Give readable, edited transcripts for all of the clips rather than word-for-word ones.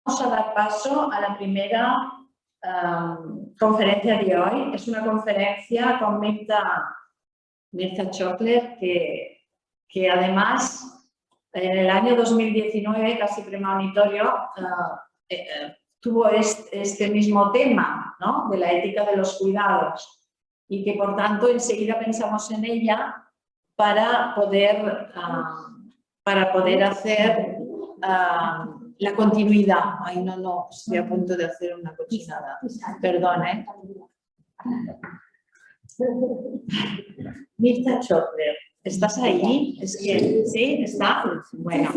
Vamos a dar paso a la primera conferencia de hoy. Es una conferencia con Mirza Chockler, que además en el año 2019, casi premonitorio, tuvo este mismo tema, ¿no?, de la ética de los cuidados, y que por tanto enseguida pensamos en ella para poder hacer la continuidad. Ay, no, estoy a punto de hacer una cochinada. Perdón, ¿eh? Mirza Chockler, ¿estás ahí? Es que, ¿sí? ¿Está? Bueno,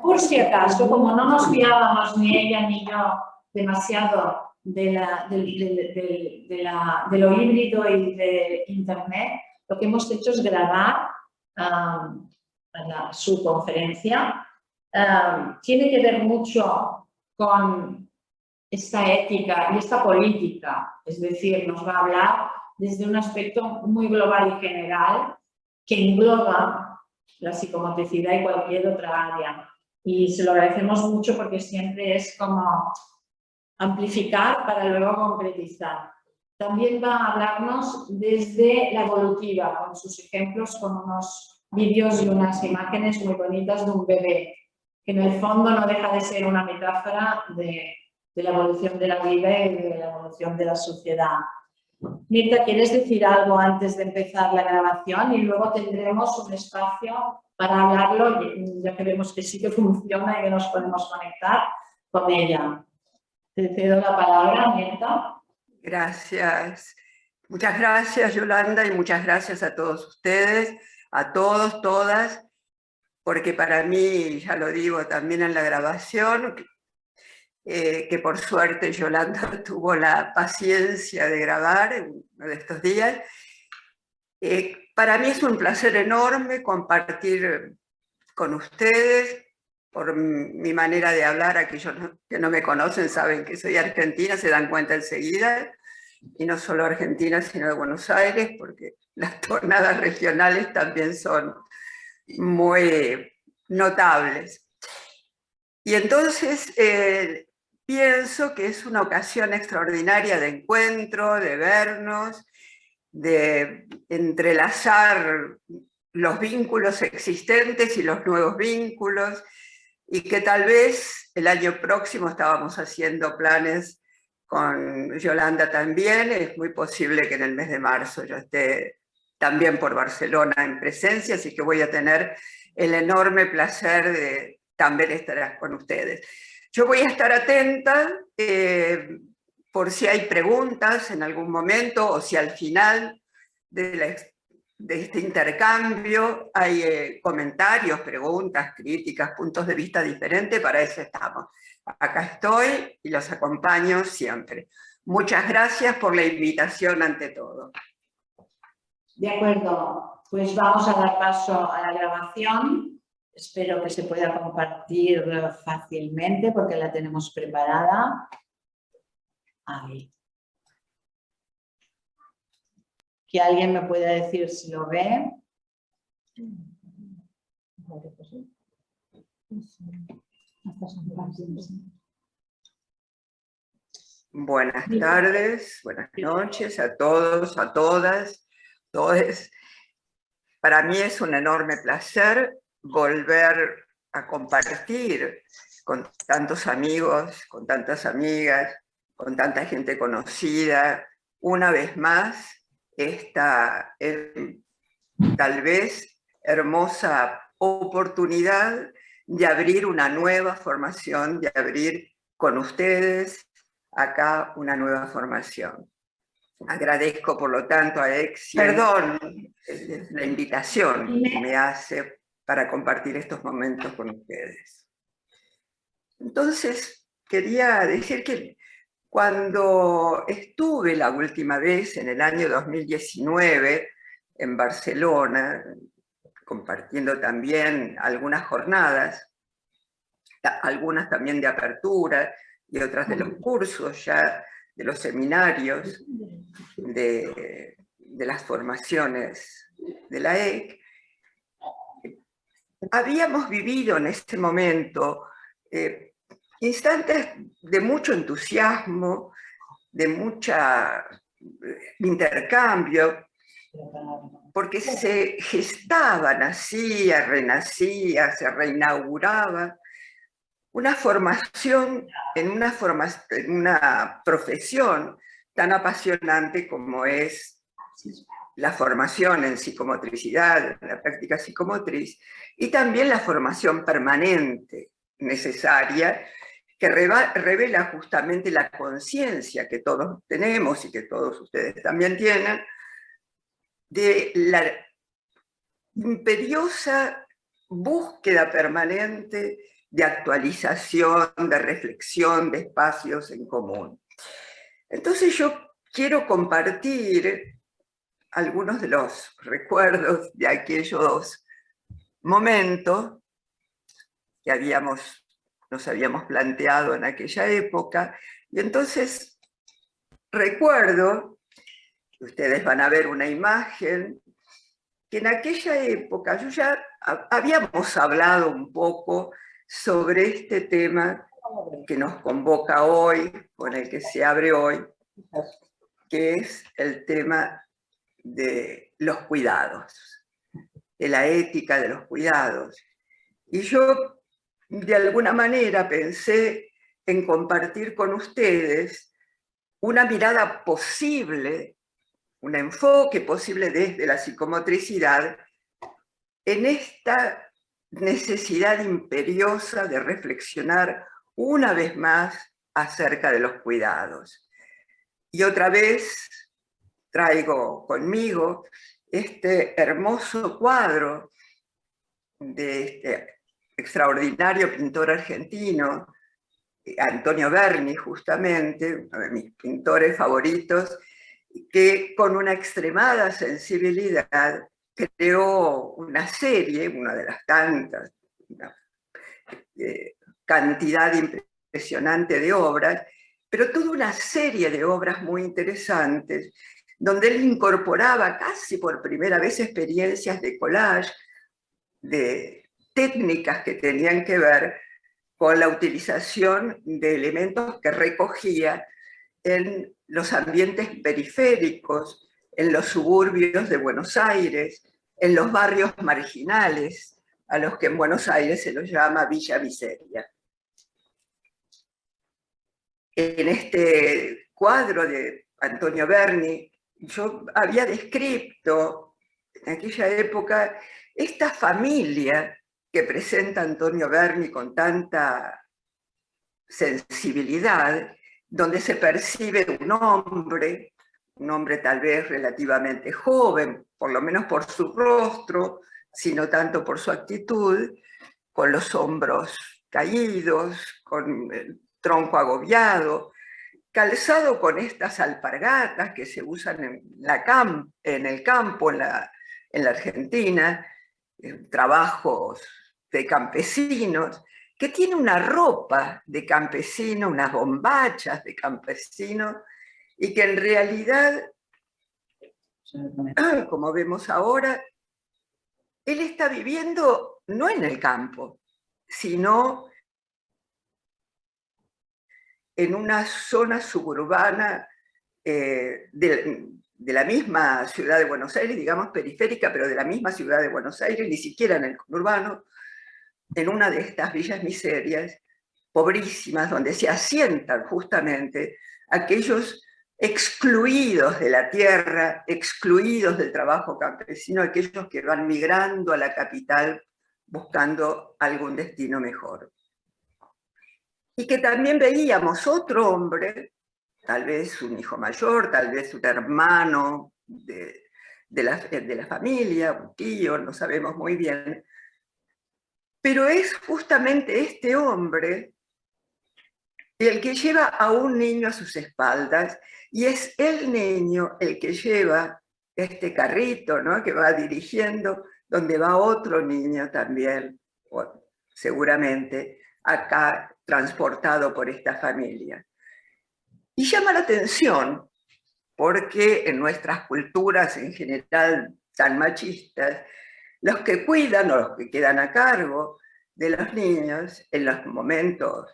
por si acaso, como no nos fiábamos ni ella ni yo demasiado de lo híbrido y de Internet, lo que hemos hecho es grabar su conferencia. Tiene que ver mucho con esta ética y esta política, es decir, nos va a hablar desde un aspecto muy global y general que engloba la psicomotricidad y cualquier otra área. Y se lo agradecemos mucho porque siempre es como amplificar para luego concretizar. También va a hablarnos desde la evolutiva, con sus ejemplos, con unos vídeos y unas imágenes muy bonitas de un bebé, que en el fondo no deja de ser una metáfora de la evolución de la vida y de la evolución de la sociedad. Mirta, ¿quieres decir algo antes de empezar la grabación? Y luego tendremos un espacio para hablarlo, ya que vemos que sí que funciona y que nos podemos conectar con ella. Te cedo la palabra, Mirta. Gracias. Muchas gracias, Yolanda, y muchas gracias a todos ustedes, a todos, todas, porque para mí, ya lo digo también en la grabación, que por suerte Yolanda tuvo la paciencia de grabar en uno de estos días. Para mí es un placer enorme compartir con ustedes. Por mi manera de hablar, aquellos que no me conocen saben que soy argentina, se dan cuenta enseguida, y no solo argentina, sino de Buenos Aires, porque las tonadas regionales también son muy notables. Y entonces pienso que es una ocasión extraordinaria de encuentro, de vernos, de entrelazar los vínculos existentes y los nuevos vínculos, y que tal vez el año próximo estábamos haciendo planes con Yolanda también. Es muy posible que en el mes de marzo yo esté también por Barcelona en presencia, así que voy a tener el enorme placer de también estar con ustedes. Yo voy a estar atenta por si hay preguntas en algún momento, o si al final de este intercambio hay comentarios, preguntas, críticas, puntos de vista diferentes. Para eso estamos. Acá estoy y los acompaño siempre. Muchas gracias por la invitación ante todo. De acuerdo, pues vamos a dar paso a la grabación. Espero que se pueda compartir fácilmente porque la tenemos preparada. Ahí. Que alguien me pueda decir si lo ve. Buenas tardes, buenas noches a todos, a todas, todes. Para mí es un enorme placer volver a compartir con tantos amigos, con tantas amigas, con tanta gente conocida, una vez más, esta tal vez hermosa oportunidad de abrir una nueva formación, de abrir con ustedes acá una nueva formación. Agradezco, por lo tanto, a la invitación que me hace para compartir estos momentos con ustedes. Entonces, quería decir que cuando estuve la última vez, en el año 2019, en Barcelona, compartiendo también algunas jornadas, algunas también de apertura y otras de los cursos ya, de los seminarios, de las formaciones de la EC, habíamos vivido en este momento instantes de mucho entusiasmo, de mucha intercambio, porque se gestaba, nacía, renacía, se reinauguraba una formación en una profesión tan apasionante como es la formación en psicomotricidad, en la práctica psicomotriz, y también la formación permanente necesaria que revela justamente la conciencia que todos tenemos y que todos ustedes también tienen, de la imperiosa búsqueda permanente de actualización, de reflexión, de espacios en común. Entonces yo quiero compartir algunos de los recuerdos de aquellos momentos que nos habíamos planteado en aquella época, y entonces recuerdo, ustedes van a ver una imagen, que en aquella época yo ya habíamos hablado un poco sobre este tema que nos convoca hoy, con el que se abre hoy, que es el tema de los cuidados, de la ética de los cuidados. Y yo, de alguna manera, pensé en compartir con ustedes una mirada posible, un enfoque posible desde la psicomotricidad en esta necesidad imperiosa de reflexionar una vez más acerca de los cuidados. Y otra vez traigo conmigo este hermoso cuadro de este extraordinario pintor argentino, Antonio Berni, justamente, uno de mis pintores favoritos, que con una extremada sensibilidad creó una serie, una de las tantas, una cantidad impresionante de obras, pero toda una serie de obras muy interesantes, donde él incorporaba casi por primera vez experiencias de collage, de técnicas que tenían que ver con la utilización de elementos que recogía en los ambientes periféricos, en los suburbios de Buenos Aires, en los barrios marginales, a los que en Buenos Aires se los llama Villa Miseria. En este cuadro de Antonio Berni, yo había descrito en aquella época esta familia que presenta Antonio Berni con tanta sensibilidad, donde se percibe un hombre tal vez relativamente joven, por lo menos por su rostro, sino tanto por su actitud, con los hombros caídos, con el tronco agobiado, calzado con estas alpargatas que se usan en el campo, en la Argentina, trabajos de campesinos, que tiene una ropa de campesino, unas bombachas de campesino, y que en realidad, como vemos ahora, él está viviendo no en el campo, sino en una zona suburbana de la misma ciudad de Buenos Aires, digamos periférica, pero de la misma ciudad de Buenos Aires, ni siquiera en el conurbano, en una de estas villas miserias, pobrísimas, donde se asientan justamente aquellos excluidos de la tierra, excluidos del trabajo campesino, aquellos que van migrando a la capital buscando algún destino mejor. Y que también veíamos otro hombre, tal vez un hijo mayor, tal vez un hermano de la familia, un tío, no sabemos muy bien, pero es justamente este hombre el que lleva a un niño a sus espaldas, y es el niño el que lleva este carrito, ¿no?, que va dirigiendo, donde va otro niño también, seguramente, acá transportado por esta familia. Y llama la atención, porque en nuestras culturas en general tan machistas, los que cuidan o los que quedan a cargo de los niños en los momentos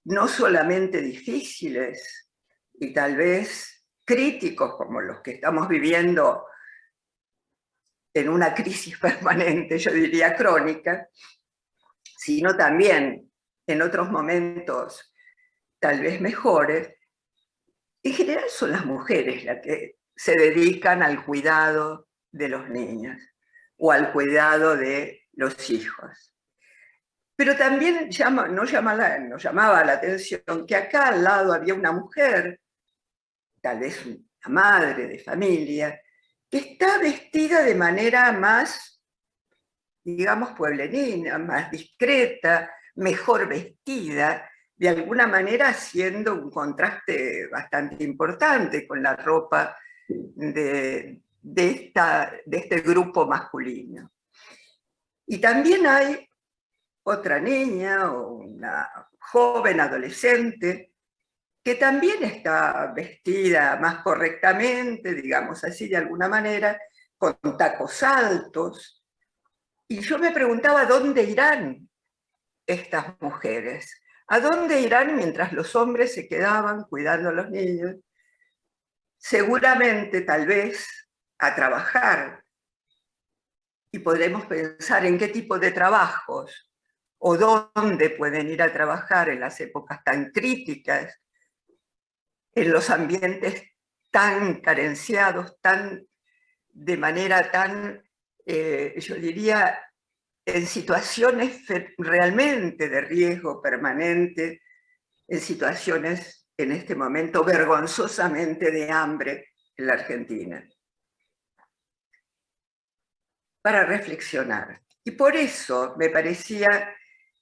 no solamente difíciles y tal vez críticos como los que estamos viviendo en una crisis permanente, yo diría crónica, sino también en otros momentos tal vez mejores. En general son las mujeres las que se dedican al cuidado de los niños o al cuidado de los hijos. Pero también nos llamaba la atención que acá al lado había una mujer, tal vez una madre de familia, que está vestida de manera más, digamos, pueblerina, más discreta, mejor vestida, de alguna manera haciendo un contraste bastante importante con la ropa de este grupo masculino. Y también hay otra niña o una joven adolescente que también está vestida más correctamente, digamos así de alguna manera, con tacos altos. Y yo me preguntaba dónde irán estas mujeres, a dónde irán mientras los hombres se quedaban cuidando a los niños, seguramente tal vez a trabajar. Y podremos pensar en qué tipo de trabajos o dónde pueden ir a trabajar en las épocas tan críticas, en los ambientes tan carenciados, de manera tan, yo diría, en situaciones realmente de riesgo permanente, en situaciones en este momento vergonzosamente de hambre en la Argentina. Para reflexionar. Y por eso me parecía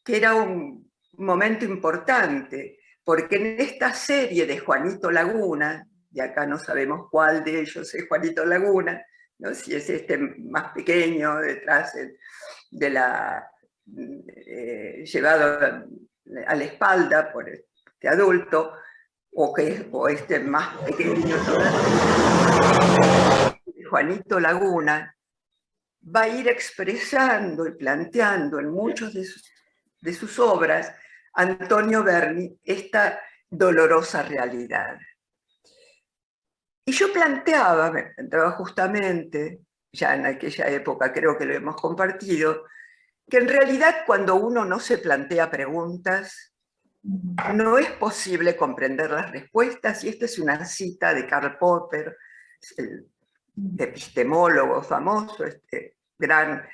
que era un momento importante, porque en esta serie de Juanito Laguna, y acá no sabemos cuál de ellos es Juanito Laguna, ¿no? Si es este más pequeño detrás de la, llevado a la espalda por este adulto, o este más pequeño todavía, Juanito Laguna, va a ir expresando y planteando en muchas de sus obras Antonio Berni esta dolorosa realidad. Y yo me planteaba justamente, ya en aquella época creo que lo hemos compartido, que en realidad cuando uno no se plantea preguntas, no es posible comprender las respuestas, y esta es una cita de Karl Popper, el epistemólogo famoso, este gran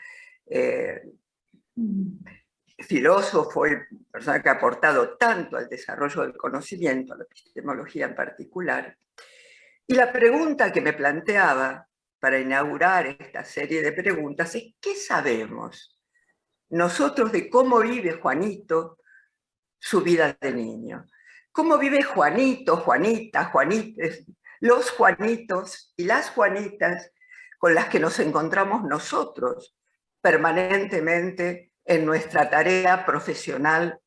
filósofo y persona que ha aportado tanto al desarrollo del conocimiento, a la epistemología en particular. Y la pregunta que me planteaba para inaugurar esta serie de preguntas es: ¿qué sabemos nosotros de cómo vive Juanito su vida de niño? ¿Cómo vive Juanito, Juanita, Juanites, los Juanitos y las Juanitas con las que nos encontramos nosotros permanentemente en nuestra tarea profesional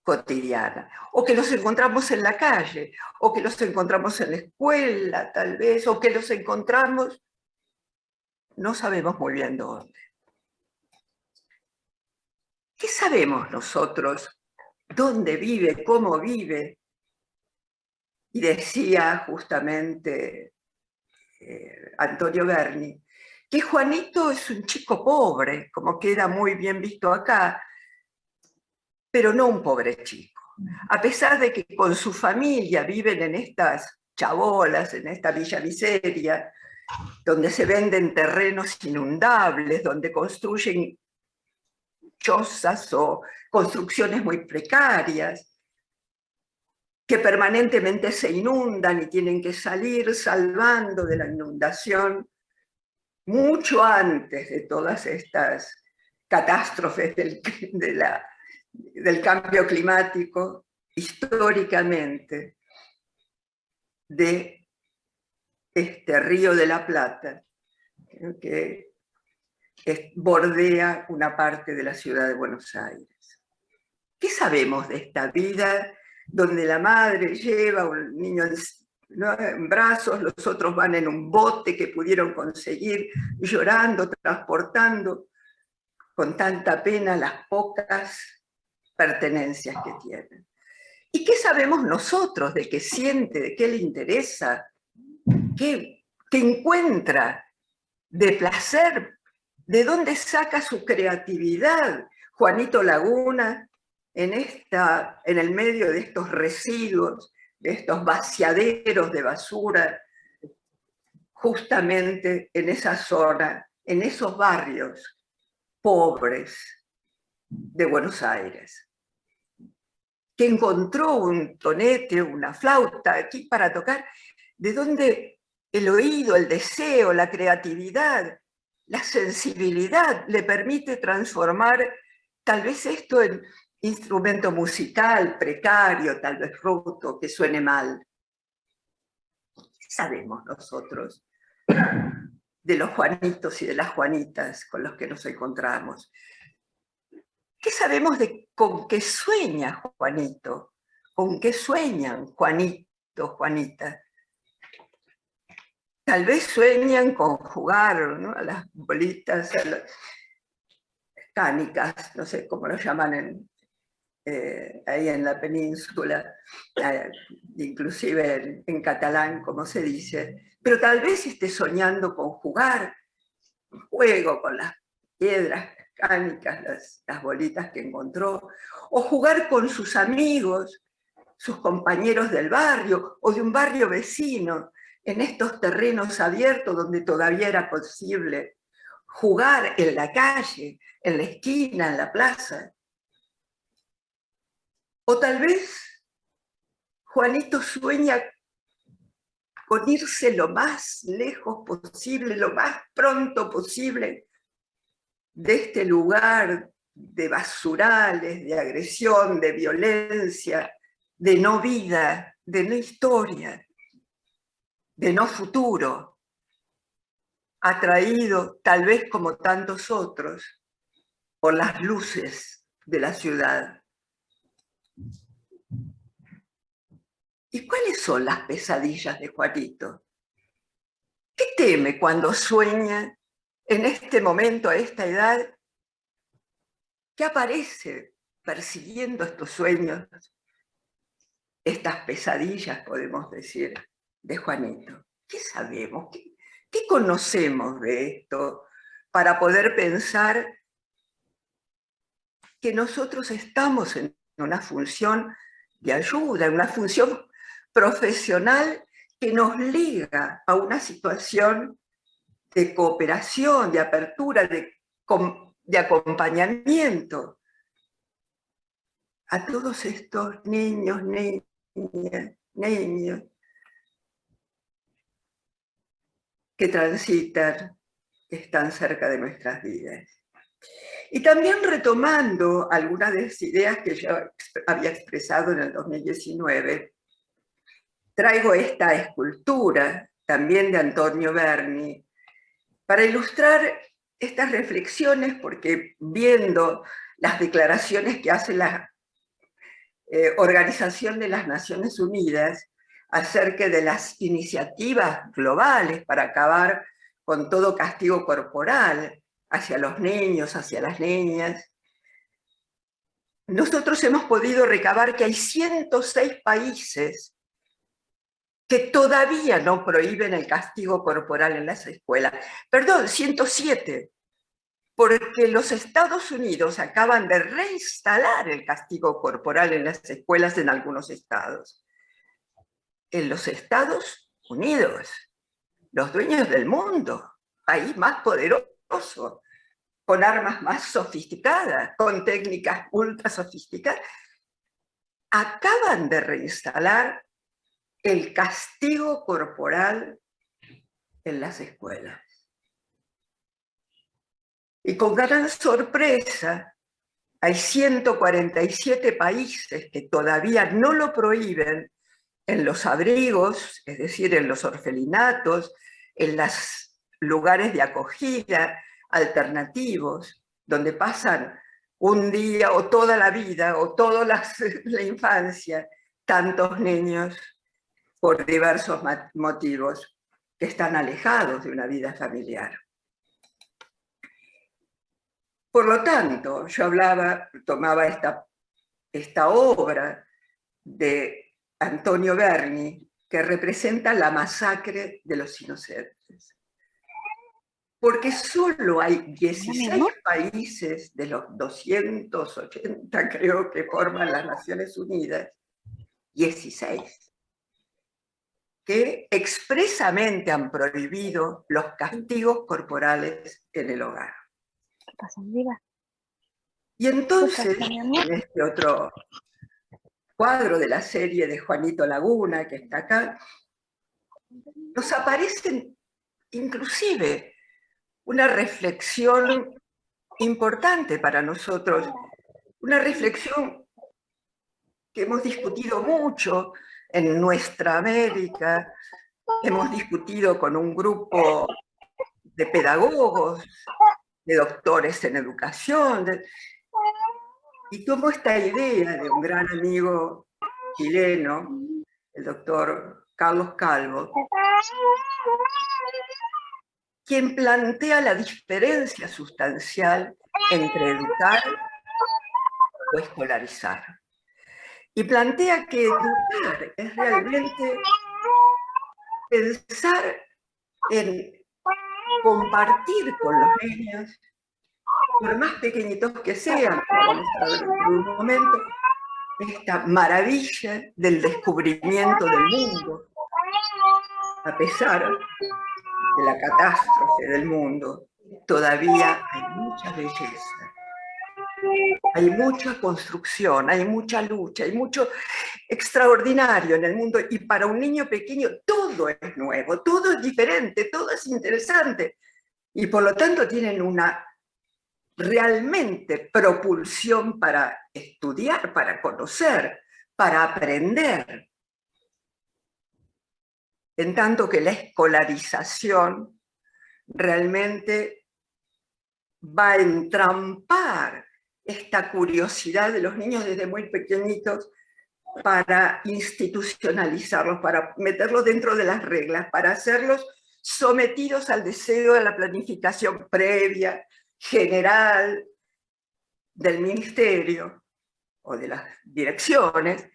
cotidiana? O que los encontramos en la calle, o que los encontramos en la escuela, tal vez, o que los encontramos, no sabemos muy bien dónde. ¿Qué sabemos nosotros? ¿Dónde vive? ¿Cómo vive? Y decía justamente Antonio Berni, que Juanito es un chico pobre, como queda muy bien visto acá, pero no un pobre chico. A pesar de que con su familia viven en estas chabolas, en esta villa miseria, donde se venden terrenos inundables, donde construyen chozas o construcciones muy precarias, que permanentemente se inundan y tienen que salir salvando de la inundación mucho antes de todas estas catástrofes del cambio climático, históricamente, de este Río de la Plata, que bordea una parte de la ciudad de Buenos Aires. ¿Qué sabemos de esta vida donde la madre lleva a un niño en brazos, los otros van en un bote que pudieron conseguir, llorando, transportando con tanta pena las pocas pertenencias que tienen? ¿Y qué sabemos nosotros de qué siente, de qué le interesa, qué encuentra de placer, de dónde saca su creatividad? Juanito Laguna, en el medio de estos residuos, de estos vaciaderos de basura, justamente en esa zona, en esos barrios pobres de Buenos Aires, que encontró un tonete, una flauta aquí para tocar, de donde el oído, el deseo, la creatividad, la sensibilidad le permite transformar tal vez esto en instrumento musical precario, tal vez roto, que suene mal. ¿Qué sabemos nosotros de los Juanitos y de las Juanitas con los que nos encontramos? ¿Qué sabemos de con qué sueña Juanito? ¿Con qué sueñan Juanito, Juanita? Tal vez sueñan con jugar, ¿no?, a las bolitas, a las cánicas, no sé cómo lo llaman ahí en la península, inclusive en catalán, como se dice, pero tal vez esté soñando con jugar, un juego con las piedras cánicas, las bolitas que encontró, o jugar con sus amigos, sus compañeros del barrio o de un barrio vecino, en estos terrenos abiertos donde todavía era posible jugar en la calle, en la esquina, en la plaza. O tal vez Juanito sueña con irse lo más lejos posible, lo más pronto posible de este lugar de basurales, de agresión, de violencia, de no vida, de no historia, de no futuro, atraído, tal vez como tantos otros, por las luces de la ciudad. ¿Y cuáles son las pesadillas de Juanito? ¿Qué teme cuando sueña en este momento, a esta edad? ¿Qué aparece persiguiendo estos sueños, estas pesadillas, podemos decir, de Juanito? ¿Qué sabemos? ¿Qué conocemos de esto para poder pensar que nosotros estamos en una función de ayuda, en una función profesional que nos liga a una situación de cooperación, de apertura, de acompañamiento a todos estos niños, niños que transitan, que están cerca de nuestras vidas. Y también retomando algunas de las ideas que yo había expresado en el 2019, traigo esta escultura, también de Antonio Berni, para ilustrar estas reflexiones, porque viendo las declaraciones que hace la Organización de las Naciones Unidas acerca de las iniciativas globales para acabar con todo castigo corporal hacia los niños, hacia las niñas, nosotros hemos podido recabar que hay 106 países que todavía no prohíben el castigo corporal en las escuelas. Perdón, 107, porque los Estados Unidos acaban de reinstalar el castigo corporal en las escuelas en algunos estados. En los Estados Unidos, los dueños del mundo, país más poderoso, con armas más sofisticadas, con técnicas ultra sofisticadas, acaban de reinstalar el castigo corporal en las escuelas. Y con gran sorpresa, hay 147 países que todavía no lo prohíben en los abrigos, es decir, en los orfelinatos, en los lugares de acogida alternativos, donde pasan un día o toda la vida o toda la infancia tantos niños por diversos motivos que están alejados de una vida familiar. Por lo tanto, yo tomaba esta obra de Antonio Berni, que representa la masacre de los inocentes. Porque solo hay 16 países de los 280, creo, que forman las Naciones Unidas, 16, que expresamente han prohibido los castigos corporales en el hogar. ¿Qué pasa, amiga? Y entonces, en este otro cuadro de la serie de Juanito Laguna, que está acá, nos aparecen inclusive una reflexión importante para nosotros, una reflexión que hemos discutido mucho en nuestra América, hemos discutido con un grupo de pedagogos, de doctores en educación, y tomo esta idea de un gran amigo chileno, el doctor Carlos Calvo, quien plantea la diferencia sustancial entre educar o escolarizar. Y plantea que educar es realmente pensar en compartir con los niños, por más pequeñitos que sean, como vamos a ver en un momento, esta maravilla del descubrimiento del mundo, a pesar de la catástrofe del mundo, todavía hay mucha belleza, hay mucha construcción, hay mucha lucha, hay mucho extraordinario en el mundo, y para un niño pequeño todo es nuevo, todo es diferente, todo es interesante, y por lo tanto tienen una realmente propulsión para estudiar, para conocer, para aprender. En tanto que la escolarización realmente va a entrampar esta curiosidad de los niños desde muy pequeñitos para institucionalizarlos, para meterlos dentro de las reglas, para hacerlos sometidos al deseo de la planificación previa, general, del ministerio o de las direcciones,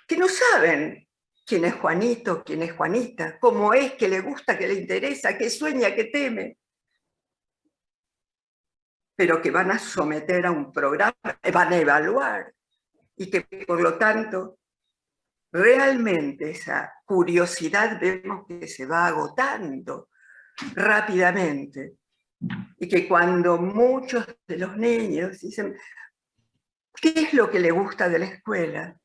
que no saben quién es Juanito, quién es Juanita, cómo es, qué le gusta, qué le interesa, qué sueña, qué teme, pero que van a someter a un programa, van a evaluar, y que por lo tanto realmente esa curiosidad vemos que se va agotando rápidamente, y que cuando muchos de los niños dicen, ¿qué es lo que le gusta de la escuela?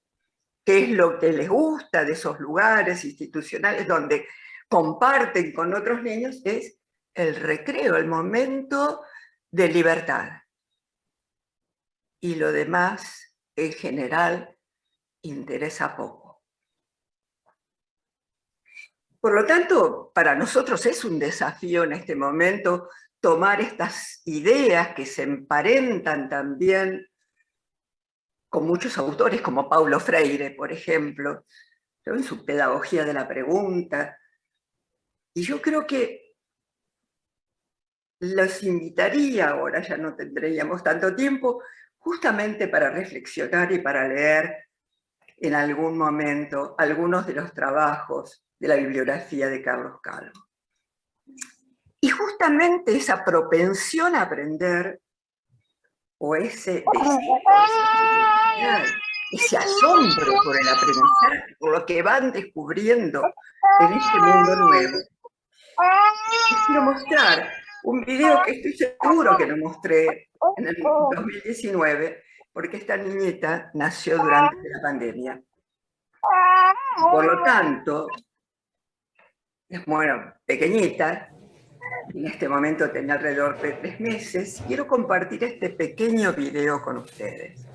¿Qué es lo que les gusta de esos lugares institucionales donde comparten con otros niños? Es el recreo, el momento de libertad. Y lo demás, en general, interesa poco. Por lo tanto, para nosotros es un desafío en este momento tomar estas ideas que se emparentan también con muchos autores, como Paulo Freire, por ejemplo, en su pedagogía de la pregunta. Y yo creo que los invitaría, ahora ya no tendríamos tanto tiempo, justamente para reflexionar y para leer en algún momento algunos de los trabajos de la bibliografía de Carlos Calvo. Y justamente esa propensión a aprender, o ese deseo, ese asombro por el aprendizaje, por lo que van descubriendo en este mundo nuevo. Les quiero mostrar un video que estoy seguro que lo mostré en el 2019, porque esta niñita nació durante la pandemia. Por lo tanto, es bueno, pequeñita, en este momento tenía alrededor de 3 meses. Quiero compartir este pequeño video con ustedes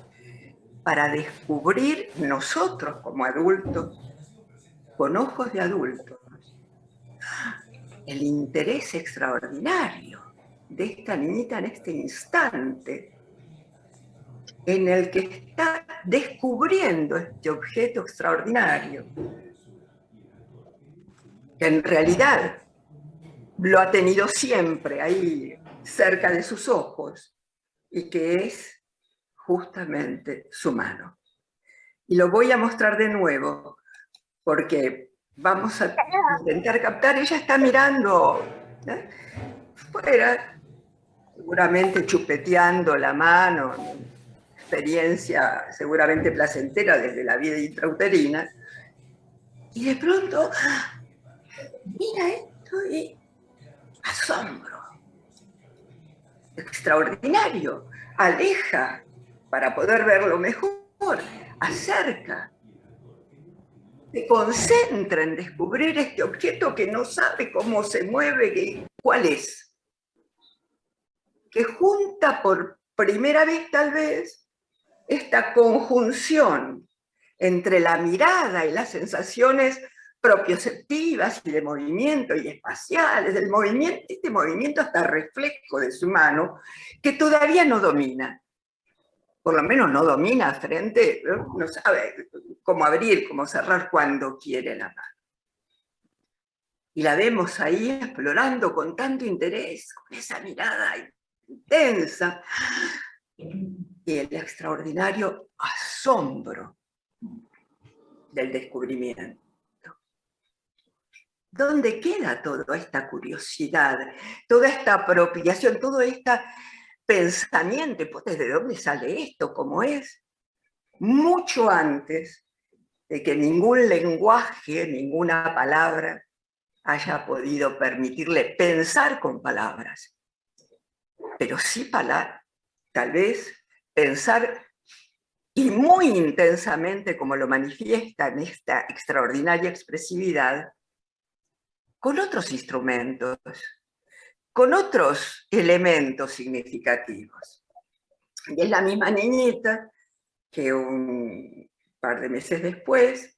para descubrir nosotros como adultos, con ojos de adultos, el interés extraordinario de esta niñita en este instante en el que está descubriendo este objeto extraordinario, que en realidad lo ha tenido siempre ahí cerca de sus ojos, y que es justamente su mano. Y lo voy a mostrar de nuevo, porque vamos a intentar captar. Ella está mirando fuera, seguramente chupeteando la mano, experiencia seguramente placentera desde la vida intrauterina, y de pronto mira esto y asombro, extraordinario, aleja para poder verlo mejor, acerca, se concentra en descubrir este objeto que no sabe cómo se mueve, cuál es, que junta por primera vez tal vez esta conjunción entre la mirada y las sensaciones propioceptivas y de movimiento y espaciales, del movimiento, este movimiento hasta reflejo de su mano, que todavía no domina. Por lo menos no domina frente, no sabe cómo abrir, cómo cerrar cuando quiere la mano. Y la vemos ahí explorando con tanto interés, con esa mirada intensa, y el extraordinario asombro del descubrimiento. ¿Dónde queda toda esta curiosidad, toda esta apropiación, todo este pensamiento? Pues, ¿desde dónde sale esto? ¿Cómo es? Mucho antes de que ningún lenguaje, ninguna palabra haya podido permitirle pensar con palabras. Pero sí, tal vez, pensar, y muy intensamente, como lo manifiesta en esta extraordinaria expresividad, con otros instrumentos, con otros elementos significativos. Y es la misma niñita que un par de meses después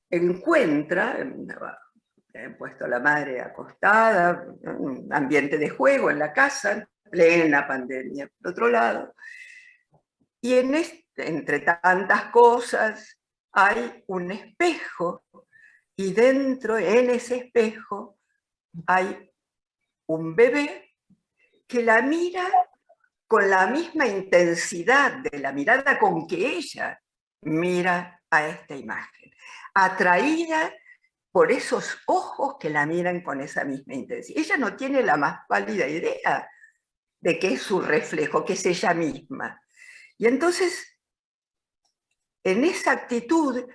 encuentra, han puesto a la madre acostada, un ambiente de juego en la casa, plena pandemia, por otro lado, y entre tantas cosas hay un espejo, y dentro, en ese espejo, hay un bebé que la mira con la misma intensidad de la mirada con que ella mira a esta imagen, atraída por esos ojos que la miran con esa misma intensidad. Ella no tiene la más pálida idea de que es su reflejo, que es ella misma. Y entonces, en esa actitud,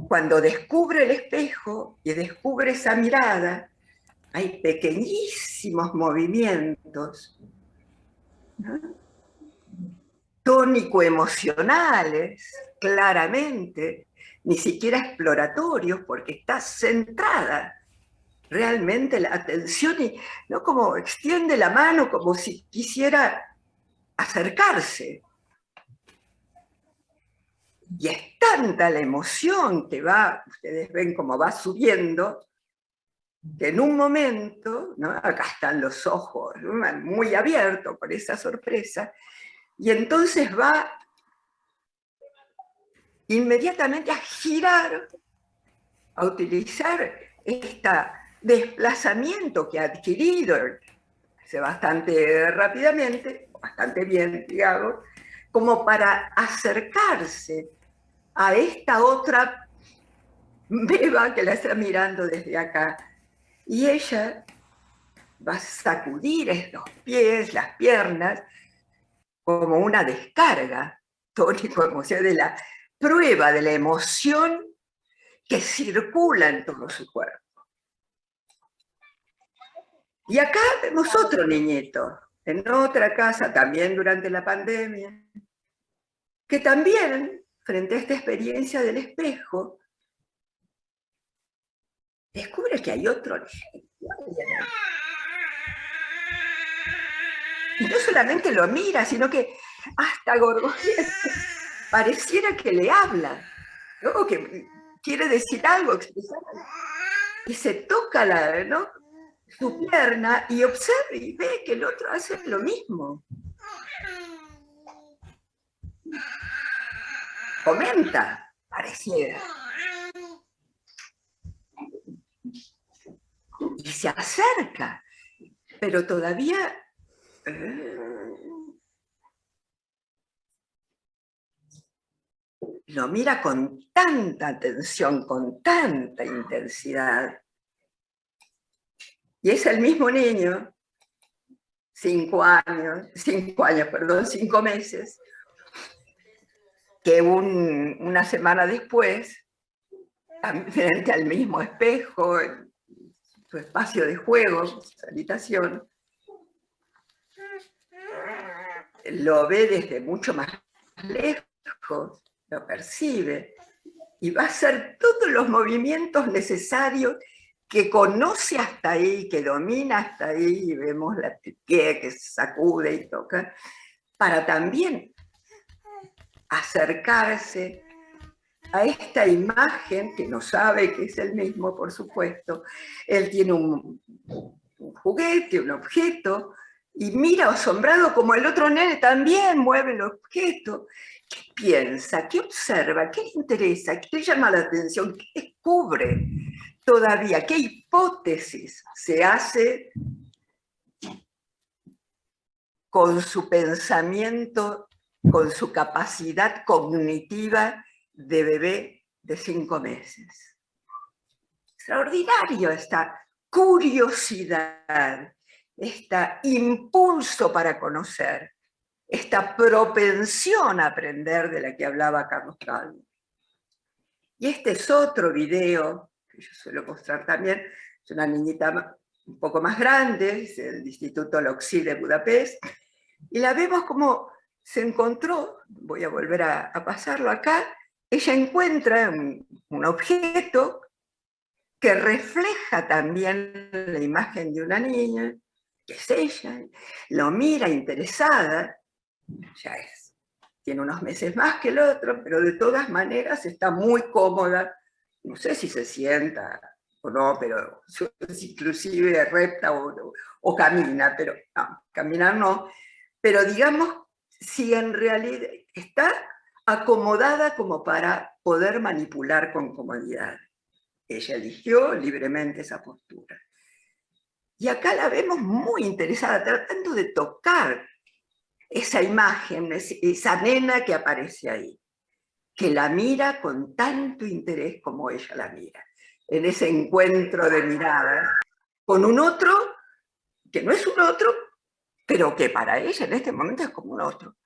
cuando descubre el espejo y descubre esa mirada, hay pequeñísimos movimientos, ¿no?, tónico-emocionales, claramente, ni siquiera exploratorios, porque está centrada realmente la atención, y no como extiende la mano como si quisiera acercarse. Y es tanta la emoción que va, ustedes ven cómo va subiendo, que en un momento, ¿no?, acá están los ojos, ¿no?, muy abiertos por esa sorpresa, y entonces va inmediatamente a girar, a utilizar este desplazamiento que ha adquirido bastante rápidamente, bastante bien, digamos, como para acercarse a esta otra beba que la está mirando desde acá. Y ella va a sacudir los pies, las piernas, como una descarga tónico-emocional de la prueba de la emoción que circula en todo su cuerpo. Y acá vemos otro niñito, en otra casa, también durante la pandemia, que también, frente a esta experiencia del espejo, descubre que hay otro niño. Y no solamente lo mira, sino que hasta gorgojea, pareciera que le habla, ¿no?, que quiere decir algo, expresar algo. Y se toca ¿no?, su pierna y observa y ve que el otro hace lo mismo. Comenta, pareciera. Y se acerca, pero todavía lo mira con tanta atención, con tanta intensidad. Y es el mismo niño, 5 meses, que una semana después, frente al mismo espejo, en su espacio de juego, su habitación, lo ve desde mucho más lejos, lo percibe, y va a hacer todos los movimientos necesarios que conoce hasta ahí, que domina hasta ahí, y vemos la pie que se sacude y toca, para también acercarse a esta imagen, que no sabe que es el mismo, por supuesto. Él tiene un juguete, un objeto, y mira asombrado como el otro nene también mueve el objeto. ¿Qué piensa? ¿Qué observa? ¿Qué le interesa? ¿Qué le llama la atención? ¿Qué descubre todavía? ¿Qué hipótesis se hace con su pensamiento, con su capacidad cognitiva de bebé de 5 meses? Extraordinario esta curiosidad, este impulso para conocer, esta propensión a aprender de la que hablaba Carlos Calvo. Y este es otro video que yo suelo mostrar también, es una niñita un poco más grande, es del Instituto Loxi de Budapest, y la vemos como se encontró, voy a volver a pasarlo acá, ella encuentra un objeto que refleja también la imagen de una niña, que es ella, lo mira interesada, ya tiene unos meses más que el otro, pero de todas maneras está muy cómoda, no sé si se sienta o no, pero inclusive recta o camina, pero no, caminar no, pero digamos, si en realidad está acomodada como para poder manipular con comodidad. Ella eligió libremente esa postura. Y acá la vemos muy interesada, tratando de tocar esa imagen, esa nena que aparece ahí, que la mira con tanto interés como ella la mira, en ese encuentro de miradas, con un otro que no es un otro, pero que para ella en este momento es como un otro.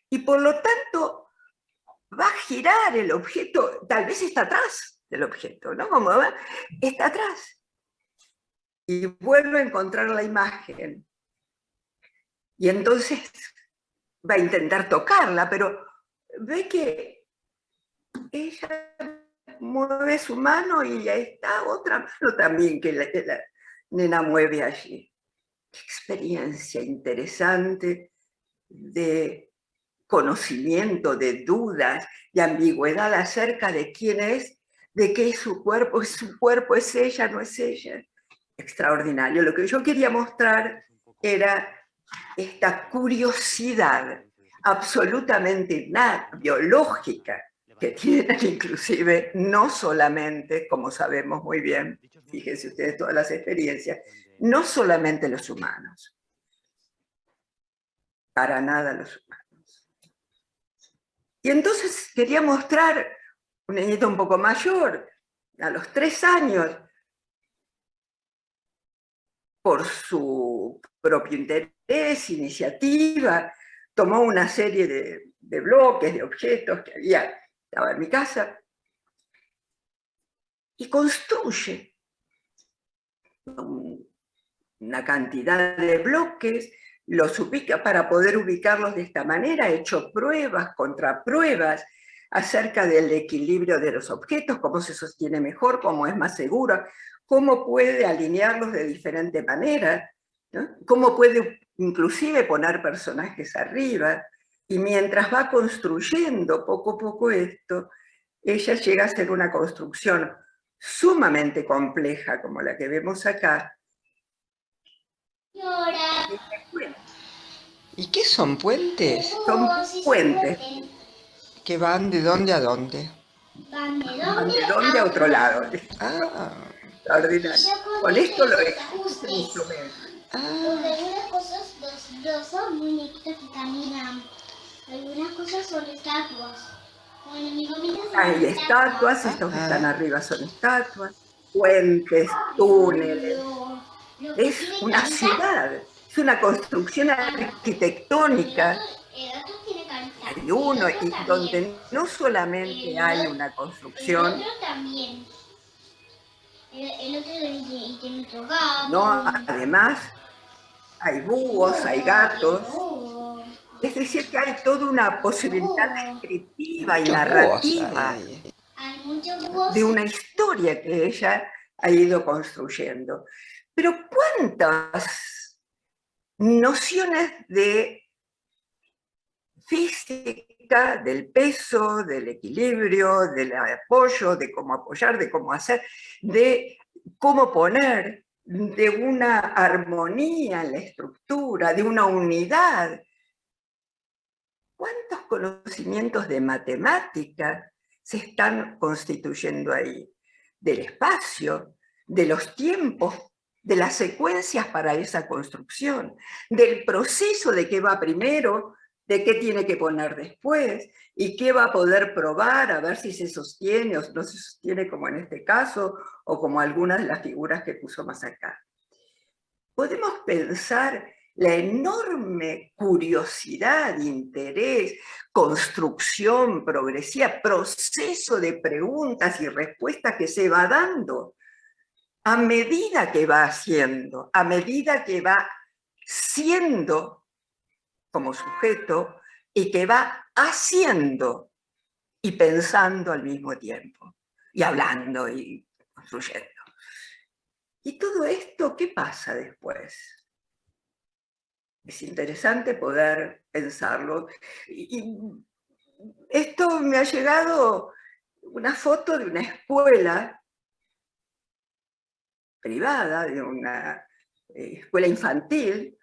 Y por lo tanto va a girar el objeto, tal vez está atrás del objeto, ¿no? Como va, está atrás. Y vuelve a encontrar la imagen. Y entonces va a intentar tocarla, pero ve que ella mueve su mano y está otra mano también que la nena mueve allí. Qué experiencia interesante de conocimiento, de dudas, de ambigüedad acerca de quién es, de qué es su cuerpo, es ella, no es ella. Extraordinario. Lo que yo quería mostrar era esta curiosidad absolutamente biológica que tienen inclusive no solamente, como sabemos muy bien, fíjense ustedes todas las experiencias, no solamente los humanos, para nada los humanos. Y entonces quería mostrar un niñito un poco mayor, a los 3 años, por su propio interés, iniciativa, tomó una serie de bloques, de objetos que estaba en mi casa, y construye una cantidad de bloques, los ubica para poder ubicarlos de esta manera, ha hecho pruebas, contrapruebas acerca del equilibrio de los objetos, cómo se sostiene mejor, cómo es más seguro, cómo puede alinearlos de diferente manera, ¿no? Cómo puede inclusive poner personajes arriba, y mientras va construyendo poco a poco esto, ella llega a ser una construcción sumamente compleja, como la que vemos acá. ¿Y qué son puentes? Son puentes. ¿Que van de dónde a dónde? Van de dónde a otro lado. Ah. Extraordinario. Con esto lo ejecuta el instrumento. Porque algunas cosas dos son muñequitos que caminan. Algunas cosas son estatuas. Bueno, mi comida son Hay estatuas, estos que están Ah. arriba son estatuas, puentes, túneles. Lo que Es tiene una carita, ciudad, es una construcción arquitectónica. el otro tiene carita. Hay Y el uno, otro y también. donde no solamente hay una El construcción, otro también. El otro tiene otro gato. no, además hay búhos, hay gatos. Oh, Es decir, que hay toda una posibilidad descriptiva y Muchos búhos hay narrativa ahí. hay muchos búhos. de una historia que ella ha ido construyendo. Pero ¿cuántas nociones de física, del peso, del equilibrio, del apoyo, de cómo apoyar, de cómo hacer, de cómo poner, de una armonía en la estructura, de una unidad? ¿Cuántos conocimientos de matemática se están constituyendo ahí? Del espacio, de los tiempos, de las secuencias para esa construcción, del proceso de qué va primero, de qué tiene que poner después, y qué va a poder probar, a ver si se sostiene o no se sostiene, como en este caso, o como algunas de las figuras que puso más acá. Podemos pensar la enorme curiosidad, interés, construcción progresiva, proceso de preguntas y respuestas que se va dando a medida que va haciendo, a medida que va siendo como sujeto y que va haciendo y pensando al mismo tiempo, y hablando y construyendo. ¿Y todo esto qué pasa después? Es interesante poder pensarlo. Y esto me ha llegado una foto de una escuela privada, de una escuela infantil,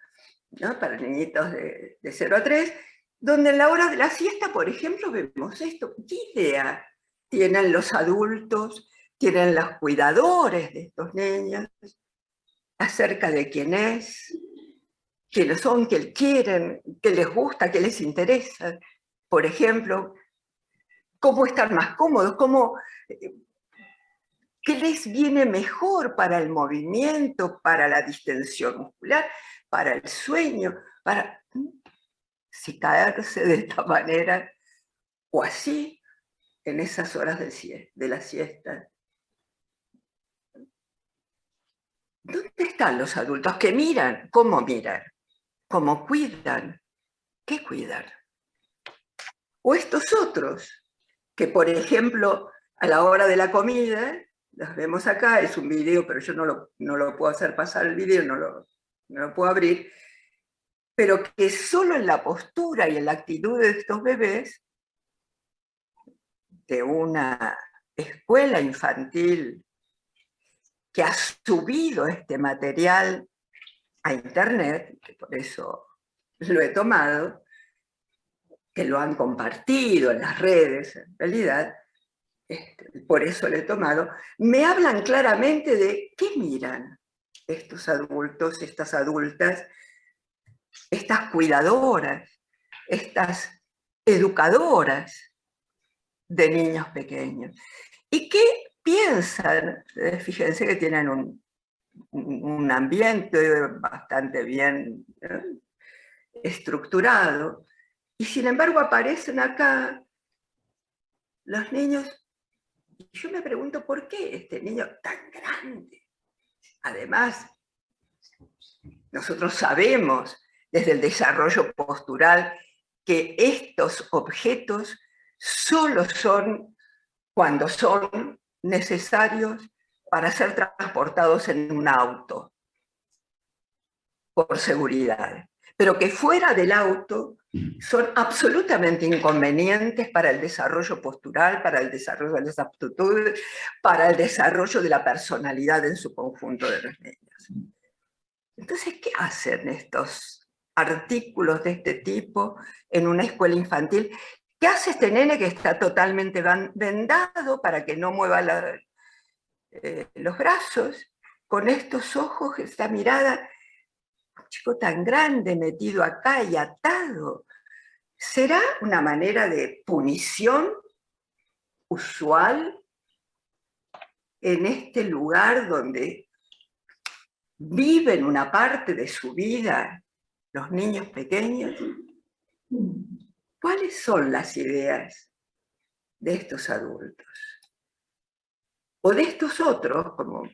¿no?, para niñitos de 0 a 3, donde en la hora de la siesta, por ejemplo, vemos esto. ¿Qué idea tienen los adultos, tienen los cuidadores de estos niños acerca de quién es, quiénes son, qué quieren, qué les gusta, qué les interesa? Por ejemplo, cómo estar más cómodos, qué les viene mejor para el movimiento, para la distensión muscular, para el sueño, para si caerse de esta manera o así en esas horas de la siesta. ¿Dónde están los adultos que miran? ¿Cómo miran? ¿Cómo cuidan? ¿Qué cuidan? O estos otros, que por ejemplo, a la hora de la comida, los vemos acá, es un video, pero yo no lo puedo hacer pasar el video, no lo puedo abrir, pero que solo en la postura y en la actitud de estos bebés, de una escuela infantil que ha subido este material a internet, que por eso lo he tomado, que lo han compartido en las redes, en realidad, por eso lo he tomado, me hablan claramente de qué miran estos adultos, estas adultas, estas cuidadoras, estas educadoras de niños pequeños. ¿Y qué piensan? Fíjense que tienen un ambiente bastante bien estructurado, y sin embargo aparecen acá los niños, y yo me pregunto por qué este niño tan grande. Además, nosotros sabemos desde el desarrollo postural que estos objetos solo son cuando son necesarios para ser transportados en un auto, por seguridad, pero que fuera del auto son absolutamente inconvenientes para el desarrollo postural, para el desarrollo de las aptitudes, para el desarrollo de la personalidad en su conjunto de los niños. Entonces, ¿qué hacen estos artículos de este tipo en una escuela infantil? ¿Qué hace este nene que está totalmente vendado para que no mueva los brazos, con estos ojos, esta mirada? Un chico tan grande metido acá y atado. ¿Será una manera de punición usual en este lugar donde viven una parte de su vida los niños pequeños? ¿Cuáles son las ideas de estos adultos? O de estos otros, como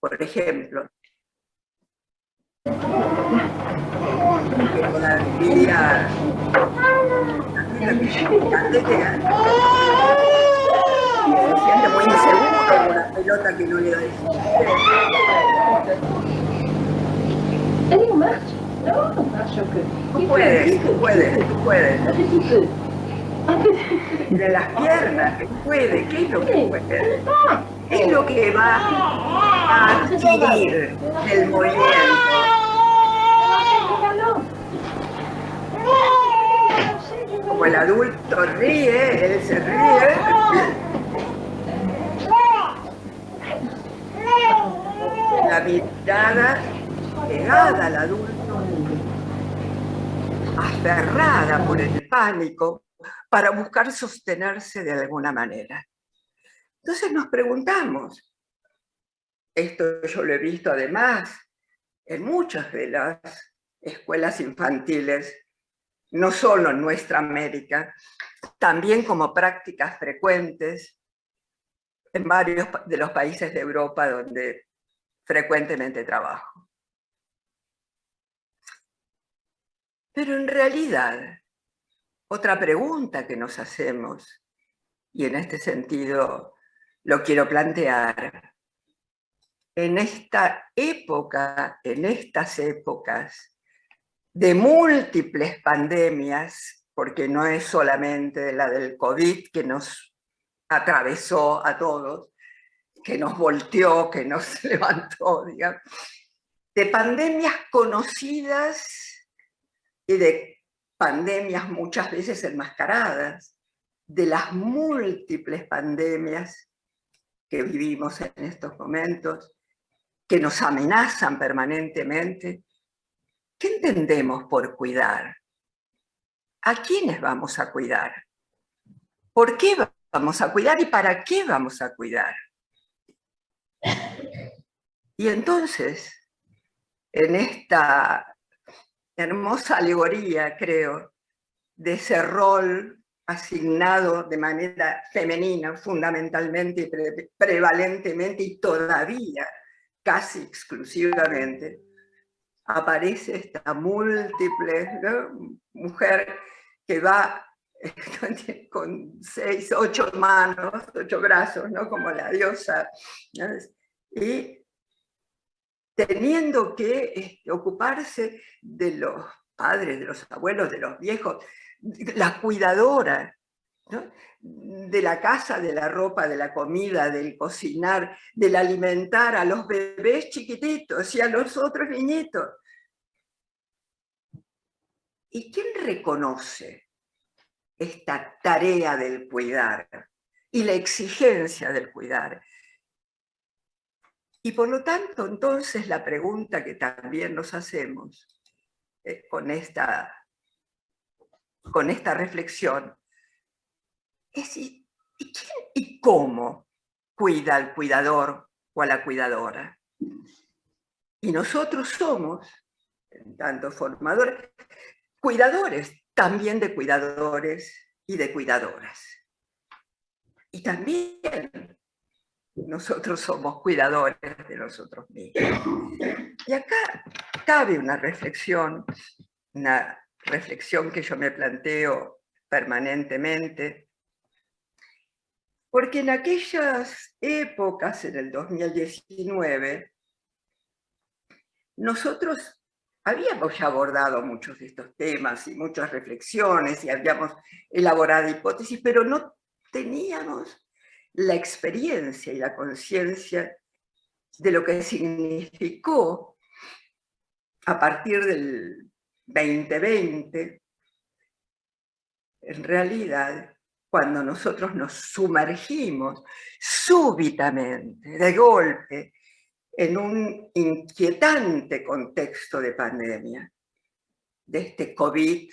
por ejemplo, que todavía se siente muy inseguro con una pelota que no le da el Tú puedes. De las piernas, que puede, ¿qué es lo que puede? ¿Qué es lo que va a adquirir el movimiento? Como el adulto ríe, él se ríe. La mirada pegada al adulto, aferrada por el pánico, para buscar sostenerse de alguna manera. Entonces nos preguntamos, esto yo lo he visto además en muchas de las escuelas infantiles, no solo en nuestra América, también como prácticas frecuentes en varios de los países de Europa donde frecuentemente trabajo. Pero en realidad, otra pregunta que nos hacemos, y en este sentido lo quiero plantear, en esta época, en estas épocas de múltiples pandemias, porque no es solamente la del COVID que nos atravesó a todos, que nos volteó, que nos levantó, digamos, de pandemias conocidas y de pandemias muchas veces enmascaradas, de las múltiples pandemias que vivimos en estos momentos, que nos amenazan permanentemente. ¿Qué entendemos por cuidar? ¿A quiénes vamos a cuidar? ¿Por qué vamos a cuidar y para qué vamos a cuidar? Y entonces, en esta hermosa alegoría, creo, de ese rol asignado de manera femenina, fundamentalmente y prevalentemente, y todavía casi exclusivamente, aparece esta múltiple, ¿no?, mujer que va con 6, 8 manos, 8 brazos, ¿no?, como la diosa, ¿no?, y teniendo que ocuparse de los padres, de los abuelos, de los viejos, la cuidadora, ¿no?, de la casa, de la ropa, de la comida, del cocinar, del alimentar a los bebés chiquititos y a los otros niñitos. ¿Y quién reconoce esta tarea del cuidar y la exigencia del cuidar? Y por lo tanto, entonces, la pregunta que también nos hacemos con esta reflexión es ¿y quién y cómo cuida al cuidador o a la cuidadora? Y nosotros somos, en tanto formadores, cuidadores también de cuidadores y de cuidadoras. Y también nosotros somos cuidadores de nosotros mismos. Y acá cabe una reflexión que yo me planteo permanentemente, porque en aquellas épocas, en el 2019, nosotros habíamos ya abordado muchos de estos temas y muchas reflexiones y habíamos elaborado hipótesis, pero no teníamos la experiencia y la conciencia de lo que significó a partir del 2020, en realidad, cuando nosotros nos sumergimos súbitamente, de golpe, en un inquietante contexto de pandemia, de este COVID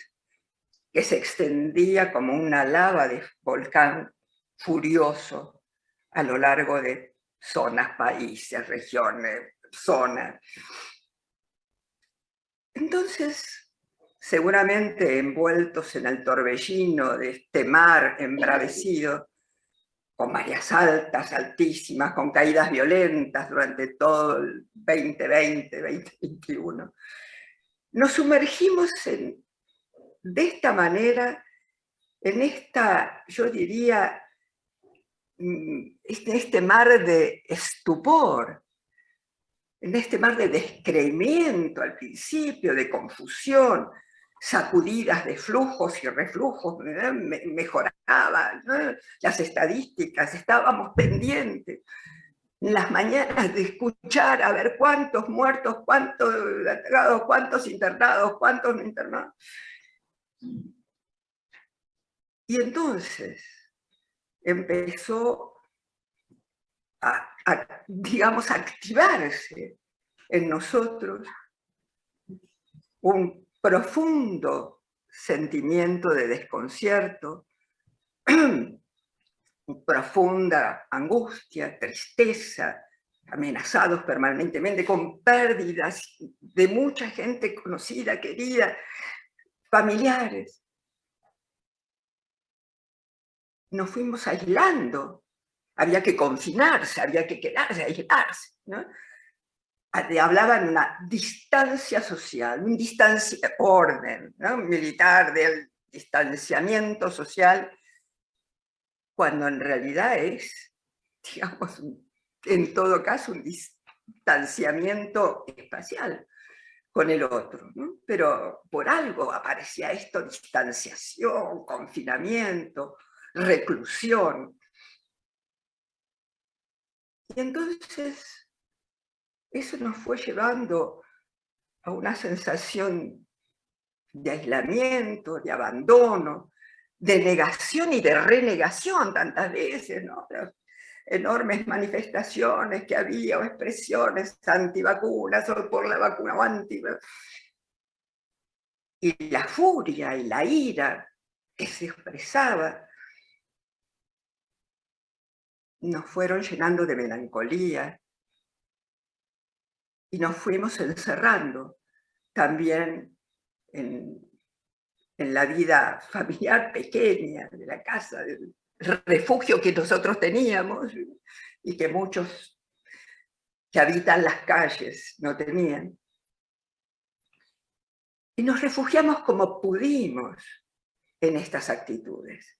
que se extendía como una lava de volcán furioso a lo largo de zonas, países, regiones, zonas. Entonces, seguramente envueltos en el torbellino de este mar embravecido, con mareas altas, altísimas, con caídas violentas durante todo el 2020, 2021, nos sumergimos de esta manera en esta, yo diría, este mar de estupor, en este mar de descreimiento al principio, de confusión, sacudidas de flujos y reflujos, mejoraba, ¿no? Las estadísticas, estábamos pendientes en las mañanas de escuchar a ver cuántos muertos, cuántos atacados, cuántos internados, cuántos no internados. Y entonces empezó digamos, a activarse en nosotros un profundo sentimiento de desconcierto, profunda angustia, tristeza, amenazados permanentemente con pérdidas de mucha gente conocida, querida, familiares. Nos fuimos aislando, había que confinarse, había que quedarse, aislarse, ¿no? Hablaban de una distancia social, un orden, ¿no? Militar del distanciamiento social, cuando en realidad es, digamos, en todo caso, un distanciamiento espacial con el otro, ¿no? Pero por algo aparecía esto: distanciación, confinamiento, reclusión. Y entonces eso nos fue llevando a una sensación de aislamiento, de abandono, de negación y de renegación tantas veces, ¿no? Las enormes manifestaciones que había, o expresiones antivacunas, o por la vacuna, o anti. Y la furia y la ira que se expresaba nos fueron llenando de melancolía y nos fuimos encerrando también en la vida familiar pequeña, de la casa, del refugio que nosotros teníamos y que muchos que habitan las calles no tenían. Y nos refugiamos como pudimos en estas actitudes,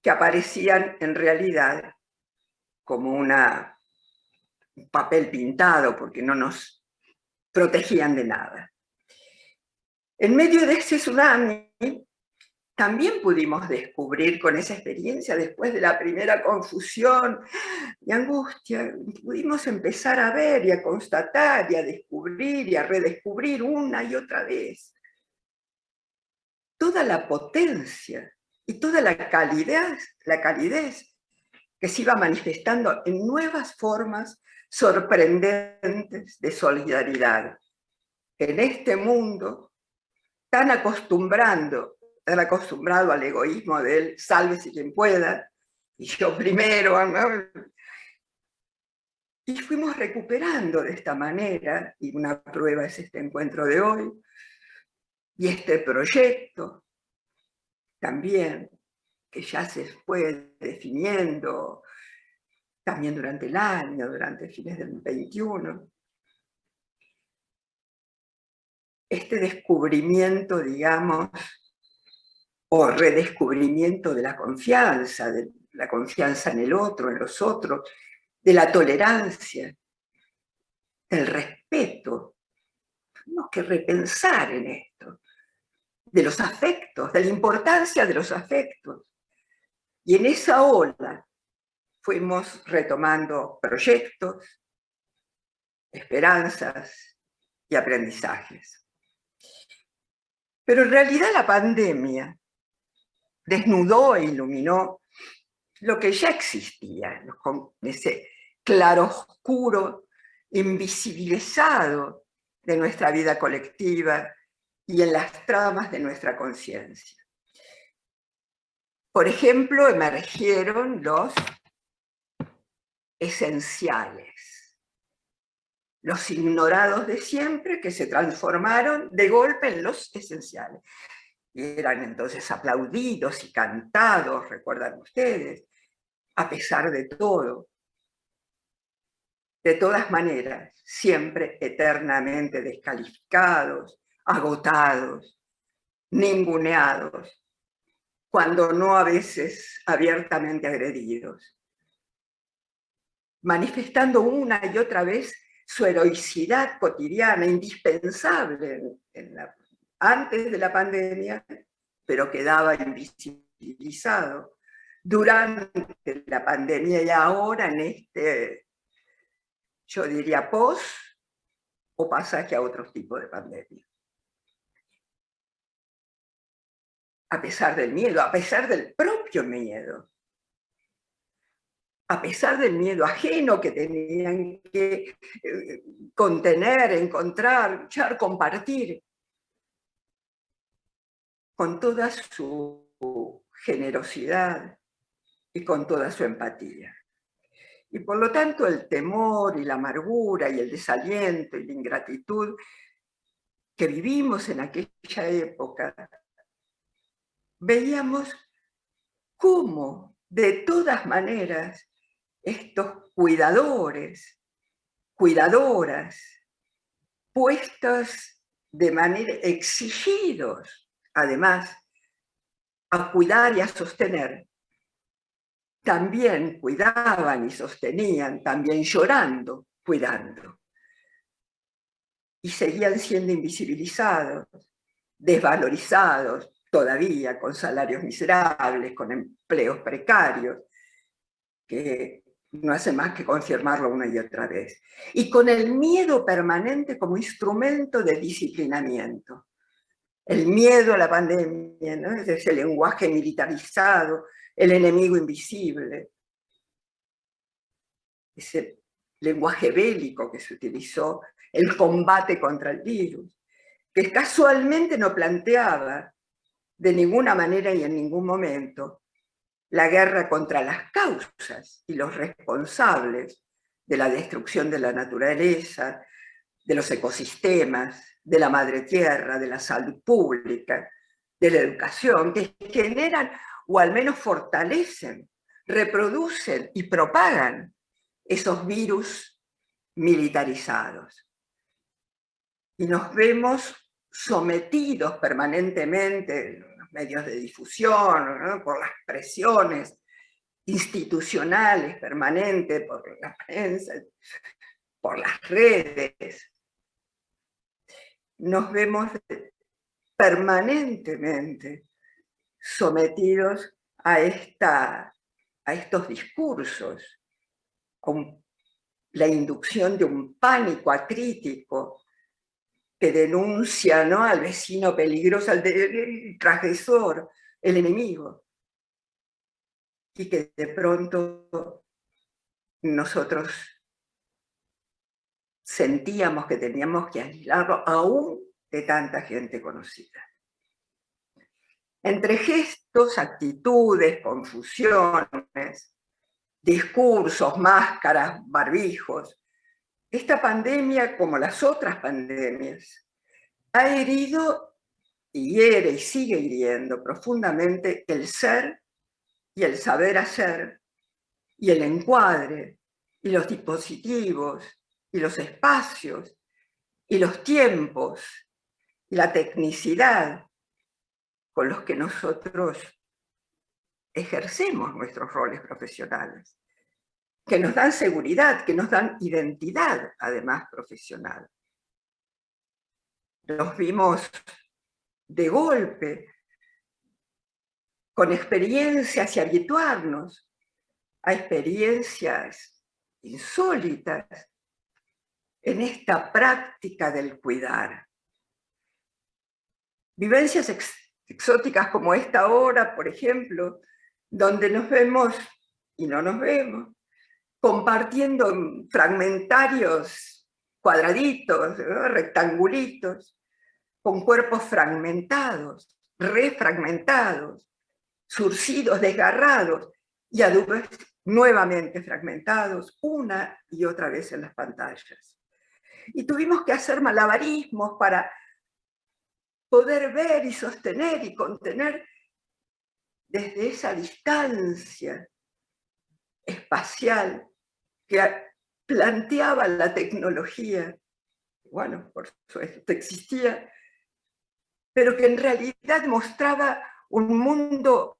que aparecían en realidad como un papel pintado, porque no nos protegían de nada. En medio de ese tsunami, también pudimos descubrir con esa experiencia, después de la primera confusión y angustia, pudimos empezar a ver y a constatar y a descubrir y a redescubrir una y otra vez toda la potencia y toda la calidez que se iba manifestando en nuevas formas sorprendentes de solidaridad en este mundo tan acostumbrado al egoísmo del sálvese quien pueda, y yo primero, ¿no? Y fuimos recuperando de esta manera, y una prueba es este encuentro de hoy, y este proyecto también, que ya se fue definiendo también durante el año, durante fines del 21. Este descubrimiento, digamos, o redescubrimiento de la confianza en el otro, en los otros, de la tolerancia, del respeto. Tenemos que repensar en esto, de los afectos, de la importancia de los afectos. Y en esa ola fuimos retomando proyectos, esperanzas y aprendizajes. Pero en realidad la pandemia desnudó e iluminó lo que ya existía, ese claroscuro invisibilizado de nuestra vida colectiva y en las tramas de nuestra conciencia. Por ejemplo, emergieron los esenciales, los ignorados de siempre que se transformaron de golpe en los esenciales. Y eran entonces aplaudidos y cantados, recuerdan ustedes, a pesar de todo. De todas maneras, siempre eternamente descalificados, agotados, ninguneados, cuando no a veces abiertamente agredidos, manifestando una y otra vez su heroicidad cotidiana, indispensable antes de la pandemia, pero quedaba invisibilizado durante la pandemia y ahora en este, yo diría, post o pasaje a otro tipo de pandemia. A pesar del miedo, a pesar del propio miedo, a pesar del miedo ajeno que tenían que contener, encontrar, luchar, compartir, con toda su generosidad y con toda su empatía. Y por lo tanto el temor y la amargura y el desaliento y la ingratitud que vivimos en aquella época, veíamos cómo de todas maneras estos cuidadores, cuidadoras, puestos de manera, exigidos además a cuidar y a sostener, también cuidaban y sostenían, también llorando, cuidando. Y seguían siendo invisibilizados, desvalorizados, todavía con salarios miserables, con empleos precarios, que no hace más que confirmarlo una y otra vez. Y con el miedo permanente como instrumento de disciplinamiento. El miedo a la pandemia, ¿no? Es ese lenguaje militarizado, el enemigo invisible, ese lenguaje bélico que se utilizó, el combate contra el virus, que casualmente no planteaba de ninguna manera y en ningún momento la guerra contra las causas y los responsables de la destrucción de la naturaleza, de los ecosistemas, de la madre tierra, de la salud pública, de la educación, que generan o al menos fortalecen, reproducen y propagan esos virus militarizados. Y nos vemos sometidos permanentemente en los medios de difusión, ¿no? Por las presiones institucionales permanentes, por la prensa, por las redes. Nos vemos permanentemente sometidos a estos discursos, con la inducción de un pánico acrítico que denuncia, ¿no?, al vecino peligroso, al transgresor, el enemigo. Y que de pronto nosotros sentíamos que teníamos que aislarlo aún de tanta gente conocida. Entre gestos, actitudes, confusiones, discursos, máscaras, barbijos, esta pandemia, como las otras pandemias, ha herido y hiere y sigue hiriendo profundamente el ser y el saber hacer y el encuadre y los dispositivos y los espacios y los tiempos y la tecnicidad con los que nosotros ejercemos nuestros roles profesionales, que nos dan seguridad, que nos dan identidad, además profesional. Los vimos de golpe, con experiencias y habituarnos a experiencias insólitas en esta práctica del cuidar. Vivencias exóticas como esta hora, por ejemplo, donde nos vemos y no nos vemos, compartiendo fragmentarios cuadraditos, ¿no?, rectangulitos, con cuerpos fragmentados, refragmentados, surcidos, desgarrados, y a vez nuevamente fragmentados una y otra vez en las pantallas. Y tuvimos que hacer malabarismos para poder ver y sostener y contener desde esa distancia espacial que planteaba la tecnología. Bueno, por supuesto existía, pero que en realidad mostraba un mundo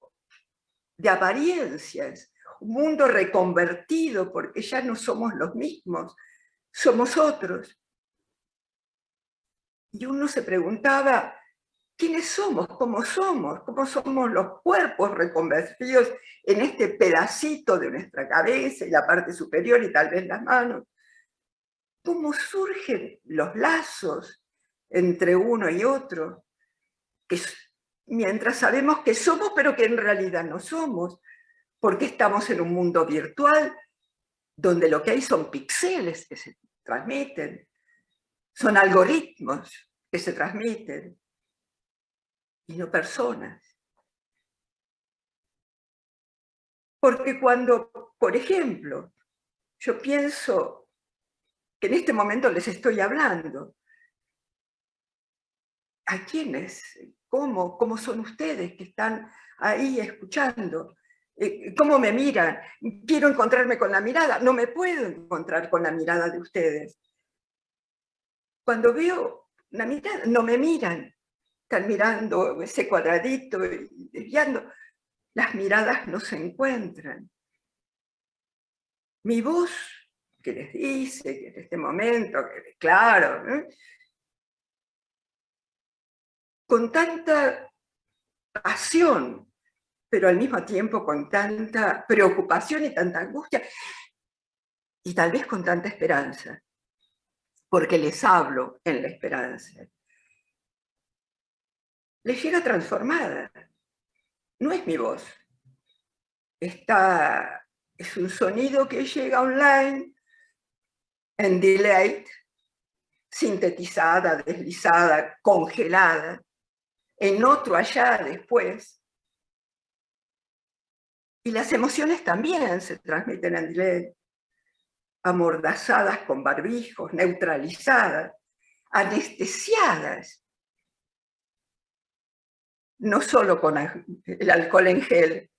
de apariencias, un mundo reconvertido, porque ya no somos los mismos, somos otros. Y uno se preguntaba, ¿quiénes somos? ¿Cómo somos? ¿Cómo somos los cuerpos reconvertidos en este pedacito de nuestra cabeza y la parte superior y tal vez las manos? ¿Cómo surgen los lazos entre uno y otro? Que mientras sabemos que somos, pero que en realidad no somos, porque estamos en un mundo virtual donde lo que hay son píxeles que se transmiten, son algoritmos que se transmiten, y no personas. Porque cuando, por ejemplo, yo pienso que en este momento les estoy hablando, ¿a quiénes? ¿Cómo son ustedes que están ahí escuchando? ¿Cómo me miran? Quiero encontrarme con la mirada, no me puedo encontrar con la mirada de ustedes. Cuando veo una mirada, no me miran, están mirando ese cuadradito y desviando. Las miradas no se encuentran. Mi voz, que les dice que en este momento, que claro, ¿eh? Con tanta pasión, pero al mismo tiempo con tanta preocupación y tanta angustia, y tal vez con tanta esperanza, porque les hablo en la esperanza. Les llega transformada. No es mi voz. Es un sonido que llega online en delay, sintetizada, deslizada, congelada, en otro allá después. Y las emociones también se transmiten en delay, amordazadas con barbijos, neutralizadas, anestesiadas, no solo con el alcohol en gel,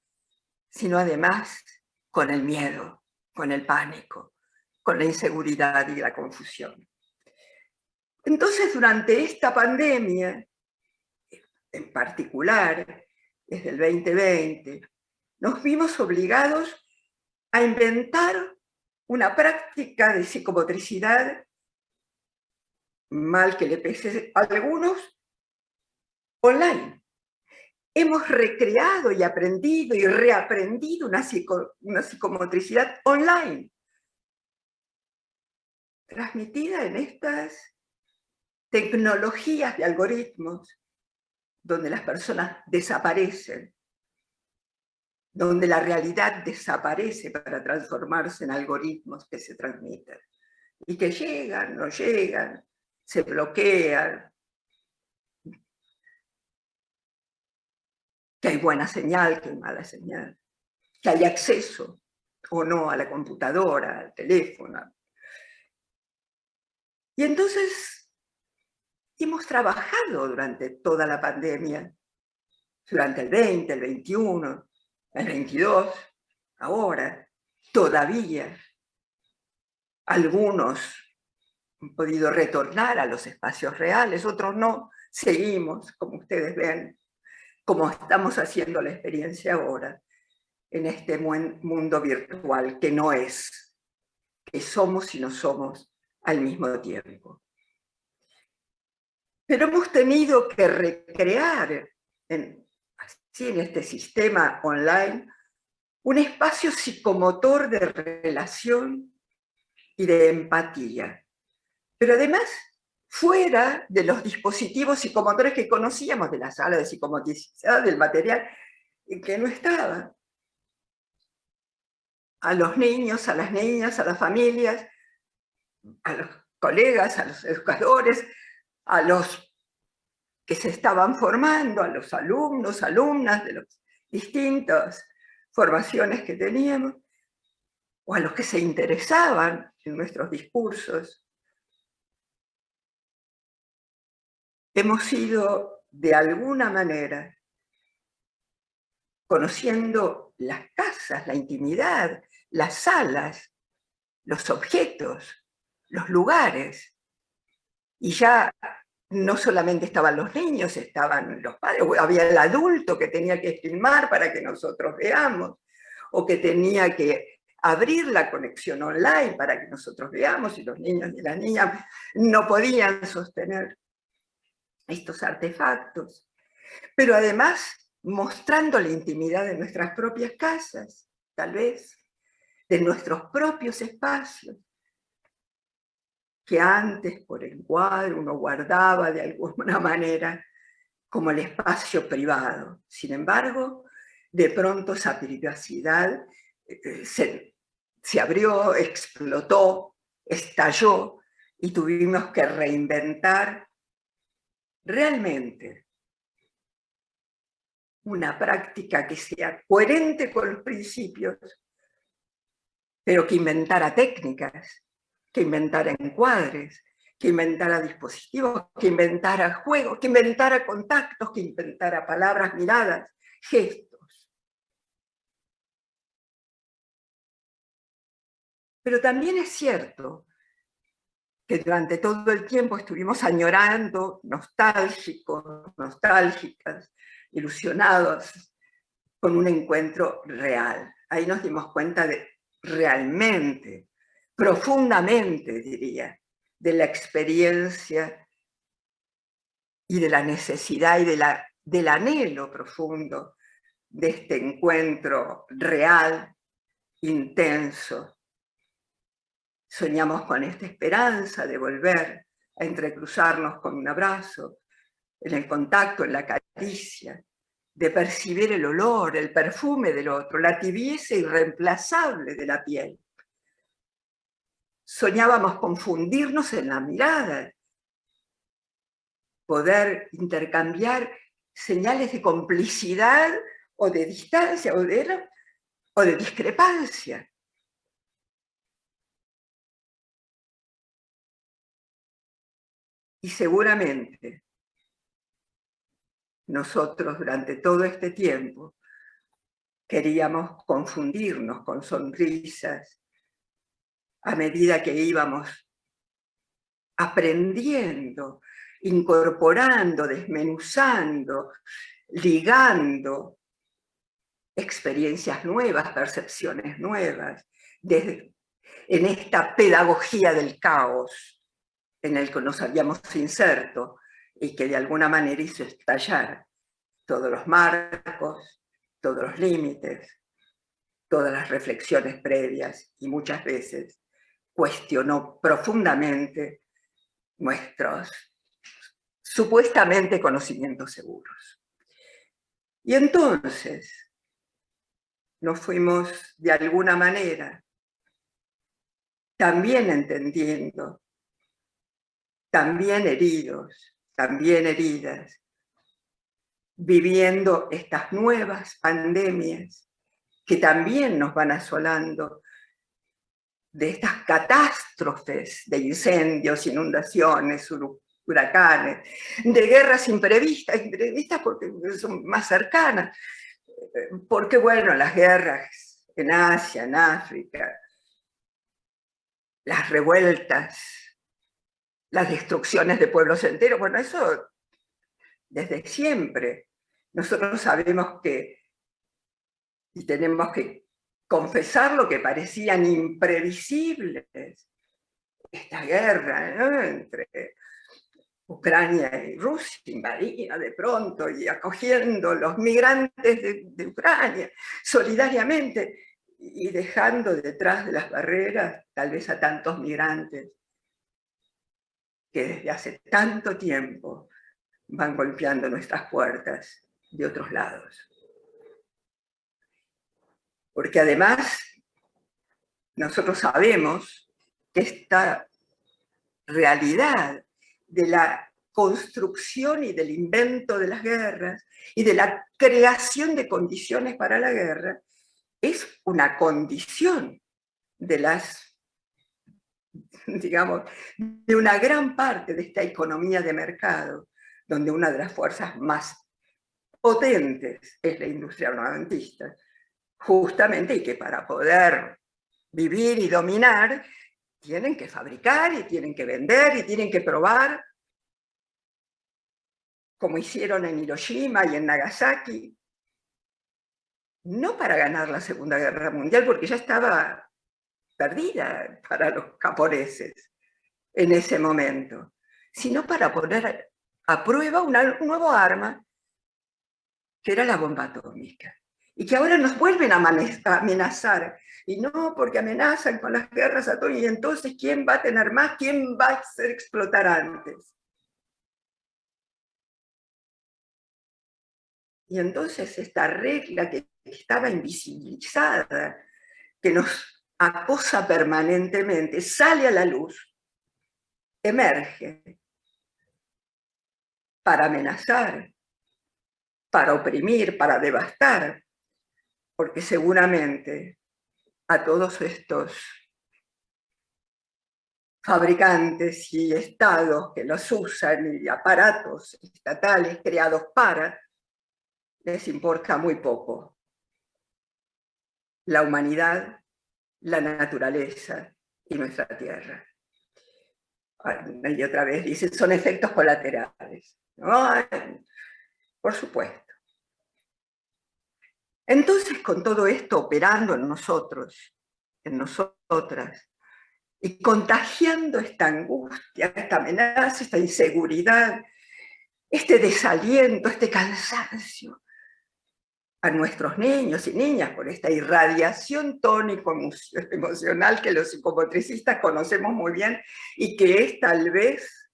sino además con el miedo, con el pánico, con la inseguridad y la confusión. Entonces, durante esta pandemia, en particular, desde el 2020, nos vimos obligados a inventar una práctica de psicomotricidad, mal que le pese a algunos, online. Hemos recreado y aprendido y reaprendido una psicomotricidad online, transmitida en estas tecnologías de algoritmos, donde las personas desaparecen, donde la realidad desaparece para transformarse en algoritmos que se transmiten, y que llegan, no llegan, se bloquean, que hay buena señal, que hay mala señal, que hay acceso o no a la computadora, al teléfono. Y entonces hemos trabajado durante toda la pandemia, durante el 20, el 21, el 22, ahora, todavía. Algunos han podido retornar a los espacios reales, otros no. Seguimos, como ustedes ven, como estamos haciendo la experiencia ahora, en este mundo virtual que no es, que somos y no somos al mismo tiempo. Pero hemos tenido que recrear en este sistema online un espacio psicomotor de relación y de empatía, pero además fuera de los dispositivos psicomotores que conocíamos de la sala de psicomotricidad, del material que no estaba. A los niños, a las niñas, a las familias, a los colegas, a los educadores, a los que se estaban formando, a los alumnos, alumnas de los distintas formaciones que teníamos, o a los que se interesaban en nuestros discursos, hemos ido de alguna manera conociendo las casas, la intimidad, las salas, los objetos, los lugares. Y ya no solamente estaban los niños, estaban los padres, había el adulto que tenía que filmar para que nosotros veamos, o que tenía que abrir la conexión online para que nosotros veamos, y los niños y las niñas no podían sostener estos artefactos. Pero además mostrando la intimidad de nuestras propias casas, tal vez, de nuestros propios espacios, que antes por el cuadro uno guardaba de alguna manera como el espacio privado. Sin embargo, de pronto esa privacidad se abrió, explotó, estalló, y tuvimos que reinventar realmente una práctica que sea coherente con los principios, pero que inventara técnicas, que inventara encuadres, que inventara dispositivos, que inventara juegos, que inventara contactos, que inventara palabras, miradas, gestos. Pero también es cierto que durante todo el tiempo estuvimos añorando, nostálgicos, nostálgicas, ilusionados con un encuentro real. Ahí nos dimos cuenta de realmente, profundamente, diría, de la experiencia y de la necesidad y del anhelo profundo de este encuentro real, intenso. Soñamos con esta esperanza de volver a entrecruzarnos con un abrazo, en el contacto, en la caricia, de percibir el olor, el perfume del otro, la tibieza irreemplazable de la piel. Soñábamos con fundirnos en la mirada, poder intercambiar señales de complicidad o de distancia o de discrepancia. Y seguramente nosotros durante todo este tiempo queríamos confundirnos con sonrisas a medida que íbamos aprendiendo, incorporando, desmenuzando, ligando experiencias nuevas, percepciones nuevas, en esta pedagogía del caos en el que nos habíamos inserto y que de alguna manera hizo estallar todos los marcos, todos los límites, todas las reflexiones previas, y muchas veces cuestionó profundamente nuestros supuestamente conocimientos seguros. Y entonces nos fuimos de alguna manera también entendiendo, también heridos, también heridas, viviendo estas nuevas pandemias que también nos van asolando, de estas catástrofes de incendios, inundaciones, huracanes, de guerras imprevistas porque son más cercanas, porque bueno, las guerras en Asia, en África, las revueltas, las destrucciones de pueblos enteros, bueno, eso desde siempre. Nosotros sabemos que, y tenemos que confesar lo que parecían imprevisibles, esta guerra, ¿no?, entre Ucrania y Rusia, invadida de pronto y acogiendo los migrantes de Ucrania solidariamente, y dejando detrás de las barreras tal vez a tantos migrantes que desde hace tanto tiempo van golpeando nuestras puertas de otros lados. Porque además nosotros sabemos que esta realidad de la construcción y del invento de las guerras y de la creación de condiciones para la guerra es una condición de las, digamos, de una gran parte de esta economía de mercado, donde una de las fuerzas más potentes es la industria armamentista, justamente, y que para poder vivir y dominar tienen que fabricar y tienen que vender y tienen que probar, como hicieron en Hiroshima y en Nagasaki, no para ganar la Segunda Guerra Mundial, porque ya estaba perdida para los japoneses en ese momento, sino para poner a prueba un nuevo arma, que era la bomba atómica, y que ahora nos vuelven a amenazar, y no porque amenazan con las guerras atómicas, y entonces ¿quién va a tener más? ¿Quién va a hacer explotar antes? Y entonces esta regla que estaba invisibilizada, que nos acosa permanentemente, sale a la luz, emerge para amenazar, para oprimir, para devastar, porque seguramente a todos estos fabricantes y estados que los usan y aparatos estatales creados para, les importa muy poco la humanidad, la naturaleza y nuestra tierra. Y otra vez dicen, son efectos colaterales. ¿No? Por supuesto. Entonces, con todo esto operando en nosotros, en nosotras, y contagiando esta angustia, esta amenaza, esta inseguridad, este desaliento, este cansancio, a nuestros niños y niñas por esta irradiación tónico-emocional que los psicomotricistas conocemos muy bien y que es tal vez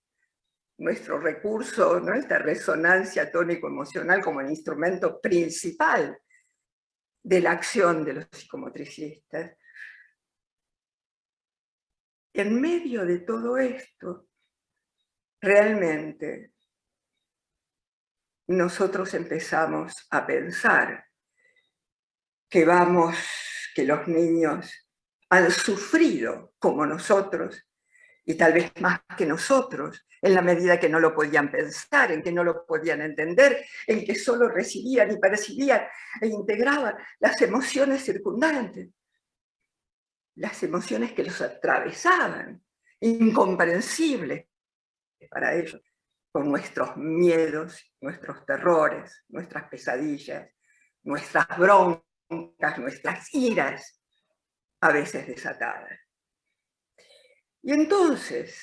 nuestro recurso, ¿no? Esta resonancia tónico-emocional como el instrumento principal de la acción de los psicomotricistas. En medio de todo esto, realmente nosotros empezamos a pensar que los niños han sufrido como nosotros, y tal vez más que nosotros, en la medida que no lo podían pensar, en que no lo podían entender, en que solo recibían y percibían e integraban las emociones circundantes, las emociones que los atravesaban, incomprensibles para ellos, con nuestros miedos, nuestros terrores, nuestras pesadillas, nuestras broncas, nuestras iras, a veces desatadas. Y entonces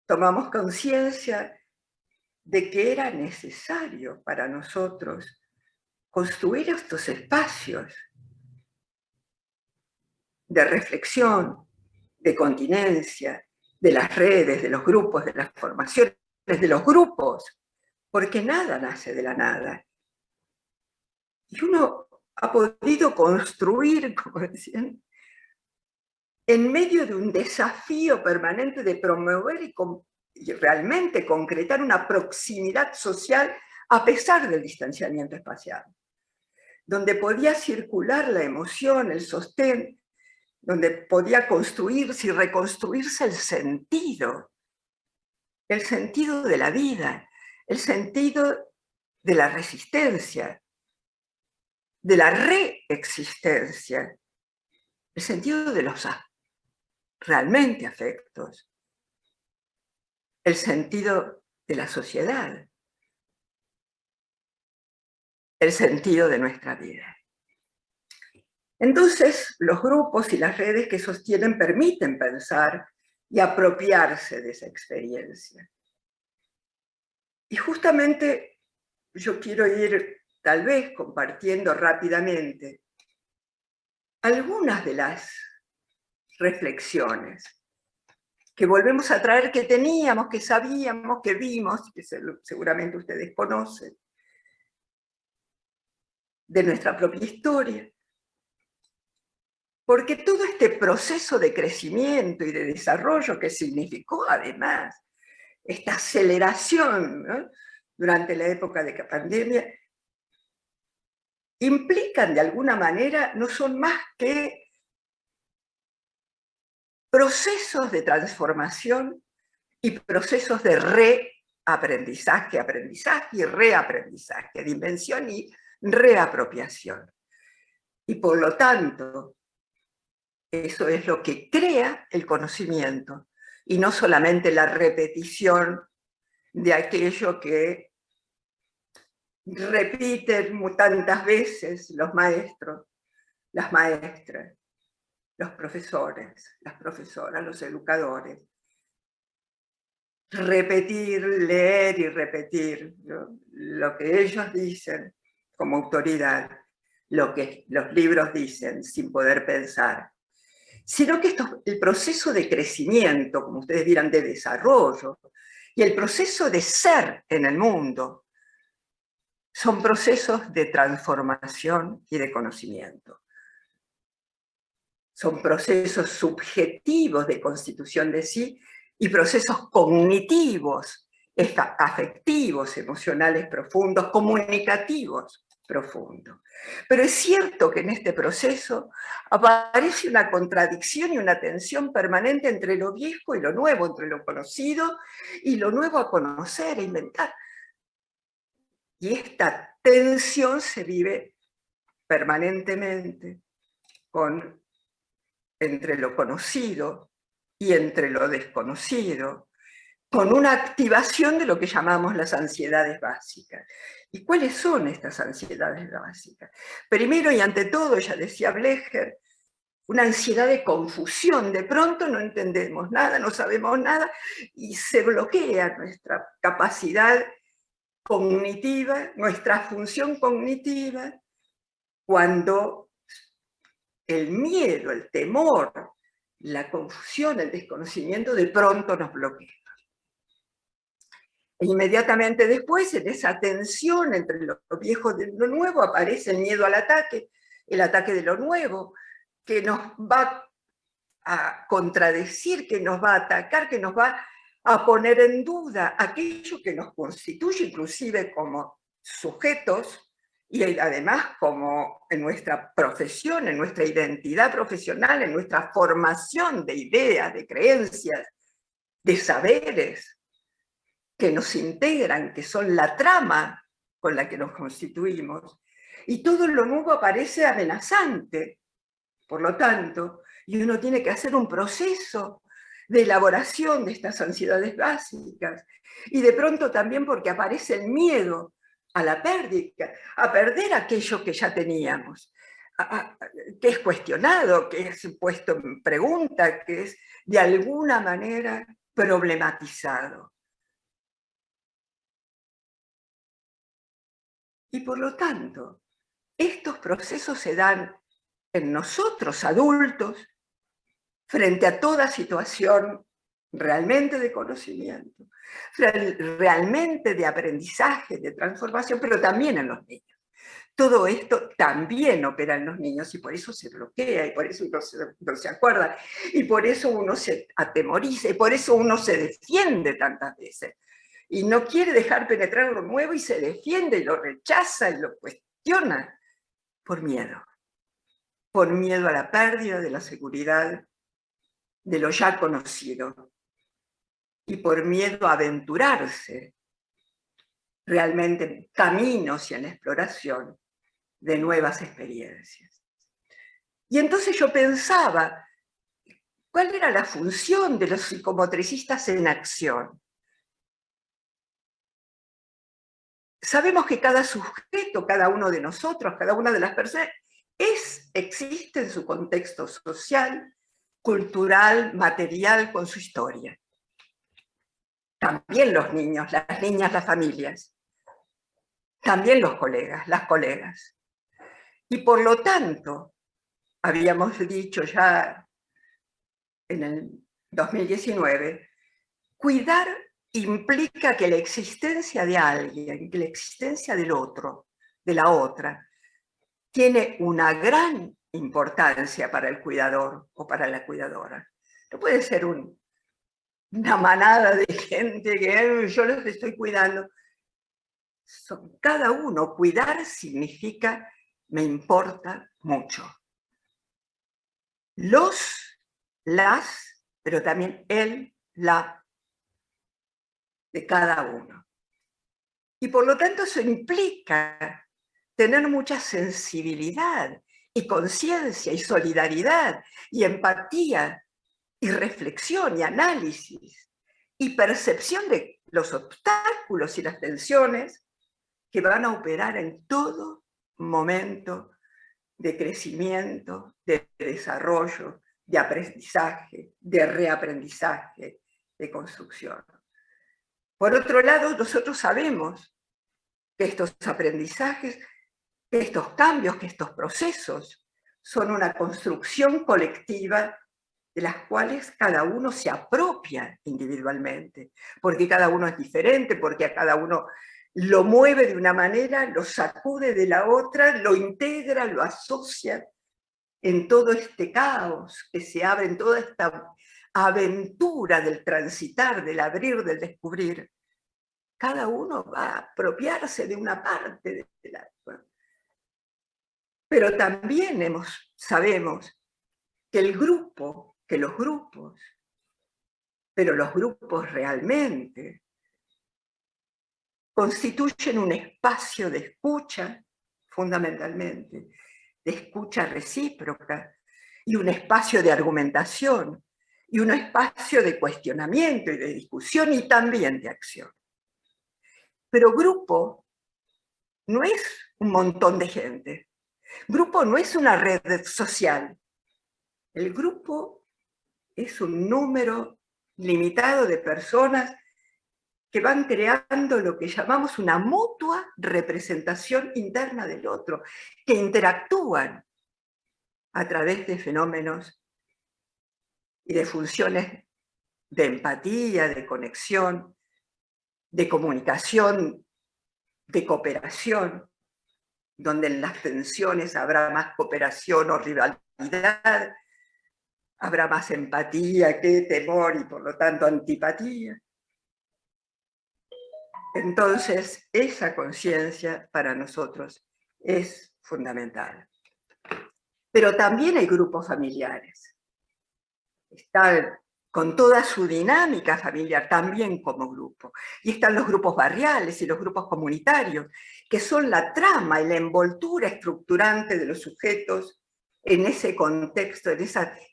tomamos conciencia de que era necesario para nosotros construir estos espacios de reflexión, de continencia, de las redes, de los grupos, de las formaciones, de los grupos, porque nada nace de la nada. Y uno ha podido construir, como decían, en medio de un desafío permanente de promover y realmente concretar una proximidad social a pesar del distanciamiento espacial, donde podía circular la emoción, el sostén, donde podía construirse y reconstruirse el sentido de la vida, el sentido de la resistencia, de la reexistencia, el sentido de los realmente afectos, el sentido de la sociedad, el sentido de nuestra vida. Entonces, los grupos y las redes que sostienen permiten pensar y apropiarse de esa experiencia. Y justamente yo quiero ir, tal vez, compartiendo rápidamente algunas de las reflexiones que volvemos a traer, que teníamos, que sabíamos, que vimos, que seguramente ustedes conocen, de nuestra propia historia. Porque todo este proceso de crecimiento y de desarrollo que significó, además, esta aceleración, ¿no?, durante la época de la pandemia, implican de alguna manera, no son más que procesos de transformación y procesos de reaprendizaje, aprendizaje y reaprendizaje, de invención y reapropiación. Y por lo tanto, eso es lo que crea el conocimiento, y no solamente la repetición de aquello que repiten tantas veces los maestros, las maestras, los profesores, las profesoras, los educadores. Repetir, leer y repetir, ¿no?, lo que ellos dicen como autoridad, lo que los libros dicen sin poder pensar, sino que el proceso de crecimiento, como ustedes dirán, de desarrollo, y el proceso de ser en el mundo, son procesos de transformación y de conocimiento. Son procesos subjetivos de constitución de sí y procesos cognitivos, afectivos, emocionales profundos, comunicativos profundos. Pero es cierto que en este proceso aparece una contradicción y una tensión permanente entre lo viejo y lo nuevo, entre lo conocido y lo nuevo a conocer e inventar. Y esta tensión se vive permanentemente entre lo conocido y entre lo desconocido, con una activación de lo que llamamos las ansiedades básicas. ¿Y cuáles son estas ansiedades básicas? Primero y ante todo, ya decía Blecher, una ansiedad de confusión. De pronto no entendemos nada, no sabemos nada, y se bloquea nuestra capacidad cognitiva, nuestra función cognitiva, cuando el miedo, el temor, la confusión, el desconocimiento de pronto nos bloquea. E inmediatamente después, en esa tensión entre lo viejo y lo nuevo, aparece el miedo al ataque, el ataque de lo nuevo, que nos va a contradecir, que nos va a atacar, que nos va a poner en duda aquello que nos constituye inclusive como sujetos, y además como en nuestra profesión, en nuestra identidad profesional, en nuestra formación de ideas, de creencias, de saberes que nos integran, que son la trama con la que nos constituimos. Y todo lo nuevo aparece amenazante, por lo tanto, y uno tiene que hacer un proceso de elaboración de estas ansiedades básicas. Y de pronto también porque aparece el miedo a la pérdida, a perder aquello que ya teníamos, que es cuestionado, que es puesto en pregunta, que es de alguna manera problematizado. Y por lo tanto, estos procesos se dan en nosotros, adultos, frente a toda situación realmente de conocimiento, realmente de aprendizaje, de transformación, pero también en los niños. Todo esto también opera en los niños y por eso se bloquea, y por eso no se acuerda, y por eso uno se atemoriza, y por eso uno se defiende tantas veces. Y no quiere dejar penetrar lo nuevo y se defiende y lo rechaza y lo cuestiona por miedo a la pérdida de la seguridad de lo ya conocido, y por miedo a aventurarse realmente en caminos y en la exploración de nuevas experiencias. Y entonces yo pensaba, ¿cuál era la función de los psicomotricistas en acción? Sabemos que cada sujeto, cada uno de nosotros, cada una de las personas, existe en su contexto social, cultural, material, con su historia. También los niños, las niñas, las familias. También los colegas, las colegas. Y por lo tanto, habíamos dicho ya en el 2019, cuidar implica que la existencia de alguien, que la existencia del otro, de la otra, tiene una gran importancia para el cuidador o para la cuidadora. No puede ser un una manada de gente que yo los estoy cuidando. Son cada uno. Cuidar significa me importa mucho. Los, las, pero también el, la, de cada uno. Y por lo tanto eso implica tener mucha sensibilidad y conciencia y solidaridad y empatía y reflexión y análisis y percepción de los obstáculos y las tensiones que van a operar en todo momento de crecimiento, de desarrollo, de aprendizaje, de reaprendizaje, de construcción. Por otro lado, nosotros sabemos que estos aprendizajes, que estos cambios, que estos procesos son una construcción colectiva de las cuales cada uno se apropia individualmente, porque cada uno es diferente, porque a cada uno lo mueve de una manera, lo sacude de la otra, lo integra, lo asocia en todo este caos que se abre, en toda esta aventura del transitar, del abrir, del descubrir. Cada uno va a apropiarse de una parte del alma. Pero también sabemos que el grupo, que los grupos, pero los grupos realmente, constituyen un espacio de escucha, fundamentalmente, de escucha recíproca, y un espacio de argumentación, y un espacio de cuestionamiento y de discusión, y también de acción. Pero grupo no es un montón de gente. Grupo no es una red social. El grupo es un número limitado de personas que van creando lo que llamamos una mutua representación interna del otro, que interactúan a través de fenómenos y de funciones de empatía, de conexión, de comunicación, de cooperación, donde en las tensiones habrá más cooperación o rivalidad, habrá más empatía que temor y por lo tanto antipatía. Entonces, esa conciencia para nosotros es fundamental. Pero también hay grupos familiares. Están con toda su dinámica familiar, también como grupo. Y están los grupos barriales y los grupos comunitarios, que son la trama y la envoltura estructurante de los sujetos en ese contexto, en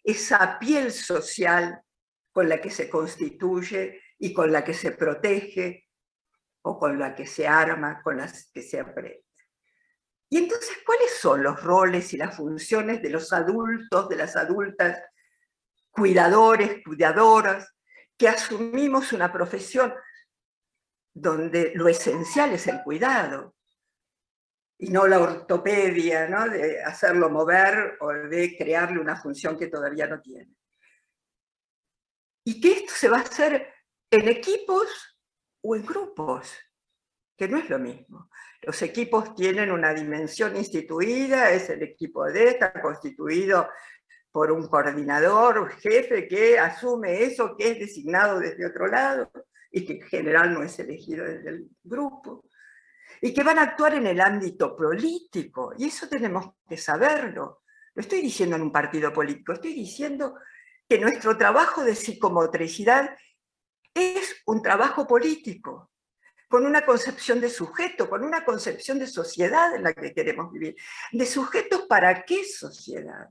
esa piel social con la que se constituye y con la que se protege, o con la que se arma, con las que se aprende. Y entonces, ¿cuáles son los roles y las funciones de los adultos, de las adultas, cuidadores, cuidadoras, que asumimos una profesión donde lo esencial es el cuidado, y no la ortopedia, ¿no? De hacerlo mover o de crearle una función que todavía no tiene? Y que esto se va a hacer en equipos o en grupos, que no es lo mismo. Los equipos tienen una dimensión instituida, es el equipo D, está constituido por un coordinador, un jefe que asume eso, que es designado desde otro lado, y que en general no es elegido desde el grupo, y que van a actuar en el ámbito político, y eso tenemos que saberlo. Lo estoy diciendo en un partido político, estoy diciendo que nuestro trabajo de psicomotricidad es un trabajo político, con una concepción de sujeto, con una concepción de sociedad en la que queremos vivir. ¿De sujetos para qué sociedad?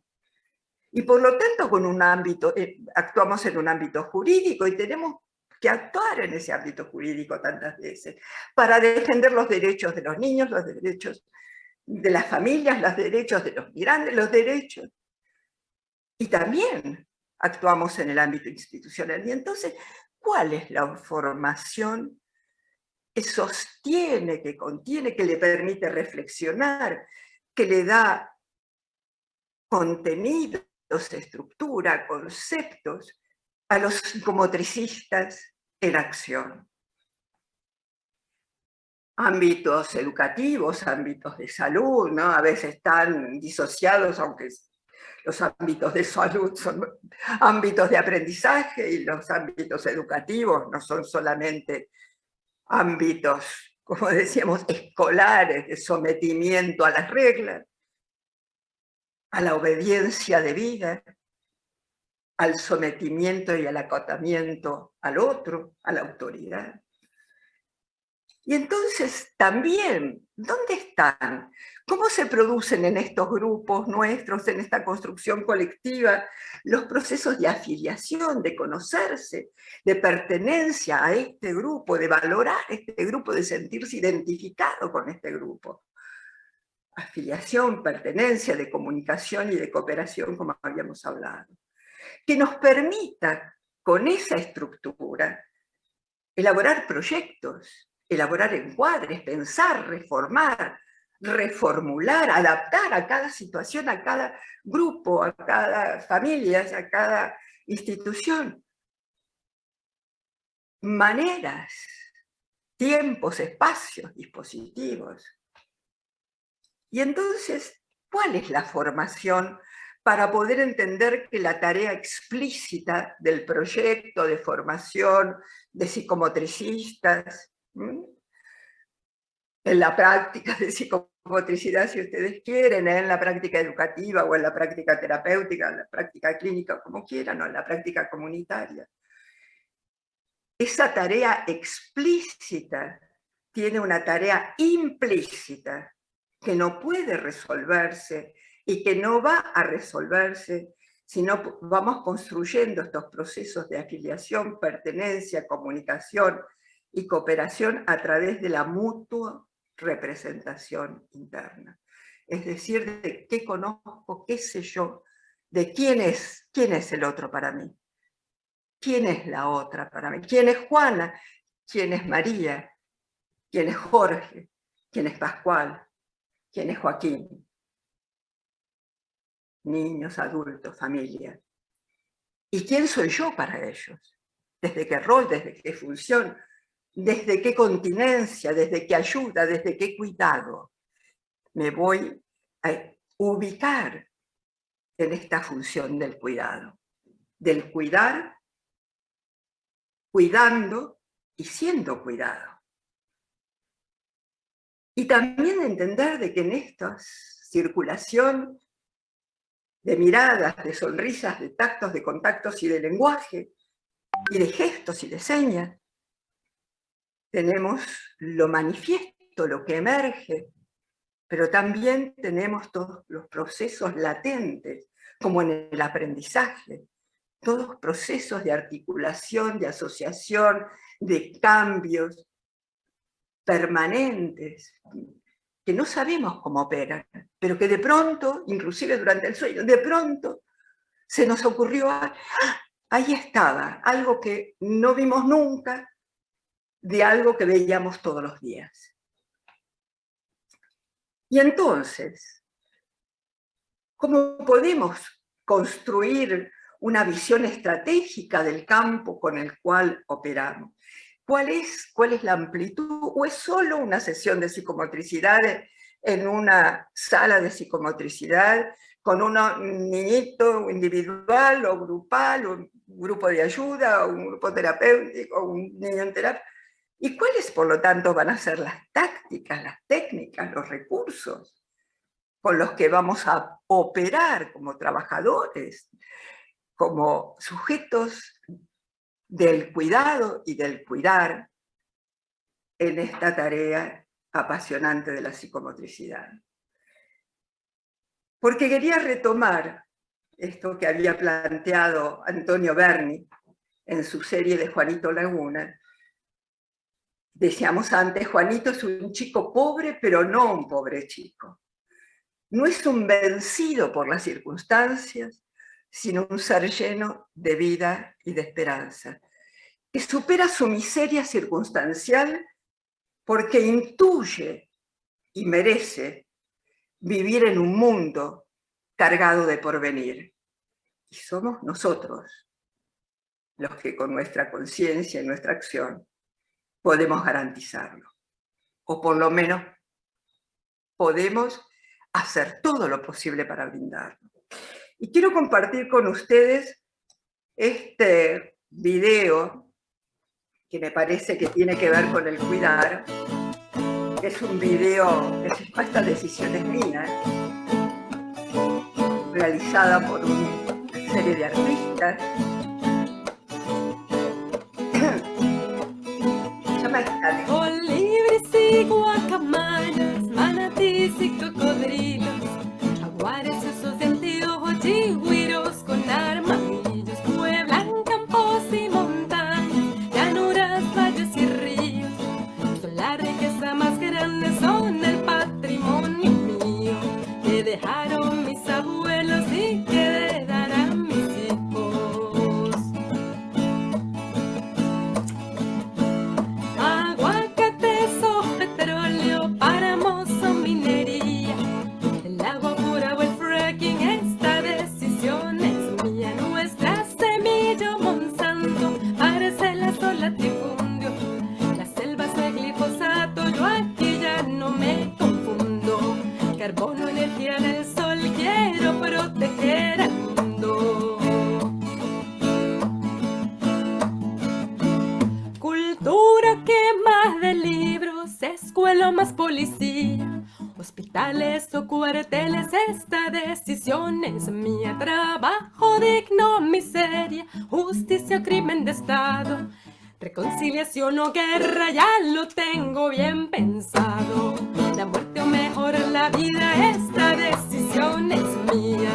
Y por lo tanto, con un ámbito, actuamos en un ámbito jurídico y tenemos que actuar en ese ámbito jurídico tantas veces, para defender los derechos de los niños, los derechos de las familias, los derechos de los migrantes, los derechos. Y también actuamos en el ámbito institucional. Y entonces, ¿cuál es la formación que sostiene, que contiene, que le permite reflexionar, que le da contenidos, estructura, conceptos a los psicomotricistas en acción? Ámbitos educativos, ámbitos de salud, ¿no? A veces están disociados, aunque Los ámbitos de salud son ámbitos de aprendizaje y los ámbitos educativos no son solamente ámbitos, como decíamos, escolares, de sometimiento a las reglas, a la obediencia debida, al sometimiento y al acatamiento al otro, a la autoridad. Y entonces también, ¿dónde están? ¿Cómo se producen en estos grupos nuestros, en esta construcción colectiva, los procesos de afiliación, de conocerse, de pertenencia a este grupo, de valorar este grupo, de sentirse identificado con este grupo? Afiliación, pertenencia, de comunicación y de cooperación, como habíamos hablado. Que nos permita, con esa estructura, elaborar proyectos, elaborar encuadres, pensar, reformar, reformular, adaptar a cada situación, a cada grupo, a cada familia, a cada institución. Maneras, tiempos, espacios, dispositivos. Y entonces, ¿cuál es la formación para poder entender que la tarea explícita del proyecto de formación de psicomotricistas, en la práctica de psicomotricidad, si ustedes quieren, en la práctica educativa o en la práctica terapéutica, en la práctica clínica, como quieran, o en la práctica comunitaria? Esa tarea explícita tiene una tarea implícita que no puede resolverse y que no va a resolverse si no vamos construyendo estos procesos de afiliación, pertenencia, comunicación y cooperación a través de la mutua representación interna. Es decir, de qué conozco, qué sé yo, de quién es el otro para mí, quién es la otra para mí, quién es Juana, quién es María, quién es Jorge, quién es Pascual, quién es Joaquín. Niños, adultos, familia. ¿Y quién soy yo para ellos? ¿Desde qué rol, desde qué función, desde qué continencia, desde qué ayuda, desde qué cuidado me voy a ubicar en esta función del cuidado? Del cuidar, cuidando y siendo cuidado. Y también entender de que en esta circulación de miradas, de sonrisas, de tactos, de contactos y de lenguaje, y de gestos y de señas, tenemos lo manifiesto, lo que emerge, pero también tenemos todos los procesos latentes, como en el aprendizaje, todos procesos de articulación, de asociación, de cambios permanentes, que no sabemos cómo operan, pero que de pronto, inclusive durante el sueño, de pronto se nos ocurrió, ahí estaba, algo que no vimos nunca, de algo que veíamos todos los días. Y entonces, ¿cómo podemos construir una visión estratégica del campo con el cual operamos? ¿Cuál es la amplitud? ¿O es solo una sesión de psicomotricidad en una sala de psicomotricidad con un niñito individual o grupal, o un grupo de ayuda, o un grupo terapéutico, o un niño en terapia? ¿Y cuáles, por lo tanto, van a ser las tácticas, las técnicas, los recursos con los que vamos a operar como trabajadores, como sujetos del cuidado y del cuidar en esta tarea apasionante de la psicomotricidad? Porque quería retomar esto que había planteado Antonio Berni en su serie de Juanito Laguna. Decíamos antes, Juanito es un chico pobre, pero no un pobre chico. No es un vencido por las circunstancias, sino un ser lleno de vida y de esperanza, que supera su miseria circunstancial porque intuye y merece vivir en un mundo cargado de porvenir. Y somos nosotros los que con nuestra conciencia y nuestra acción podemos garantizarlo. O por lo menos podemos hacer todo lo posible para brindarlo. Y quiero compartir con ustedes este video que me parece que tiene que ver con el cuidar. Es un video que se llama Estas decisiones mías, realizada por una serie de artistas. Se llama Escalera. Colibris y guacamayas, manatíes y cocodrilos, jaguares y sus sentidos, chigüiros con armadillos, pueblan campos y montañas, llanuras, valles y ríos. Son la riqueza más grande, son el patrimonio mío, que dejaron mis abuelos y que heredarán mis hijos. Aguacates o petróleo, páramos o minería, el agua pura o el fracking, esta decisión es mía. Nuestra semilla Monsanto parece la sola latifundio, las selvas de glifosato, yo aquí ya no me confundo. Carbono, energía del sol, quiero proteger al mundo. Cultura que más de libros, escuela más policía, hospitales o cuarteles, esta decisión es mía. Trabajo digno, miseria, justicia o crimen de Estado, reconciliación o guerra, ya lo tengo bien pensado. La muerte o mejor la vida, esta decisión es mía.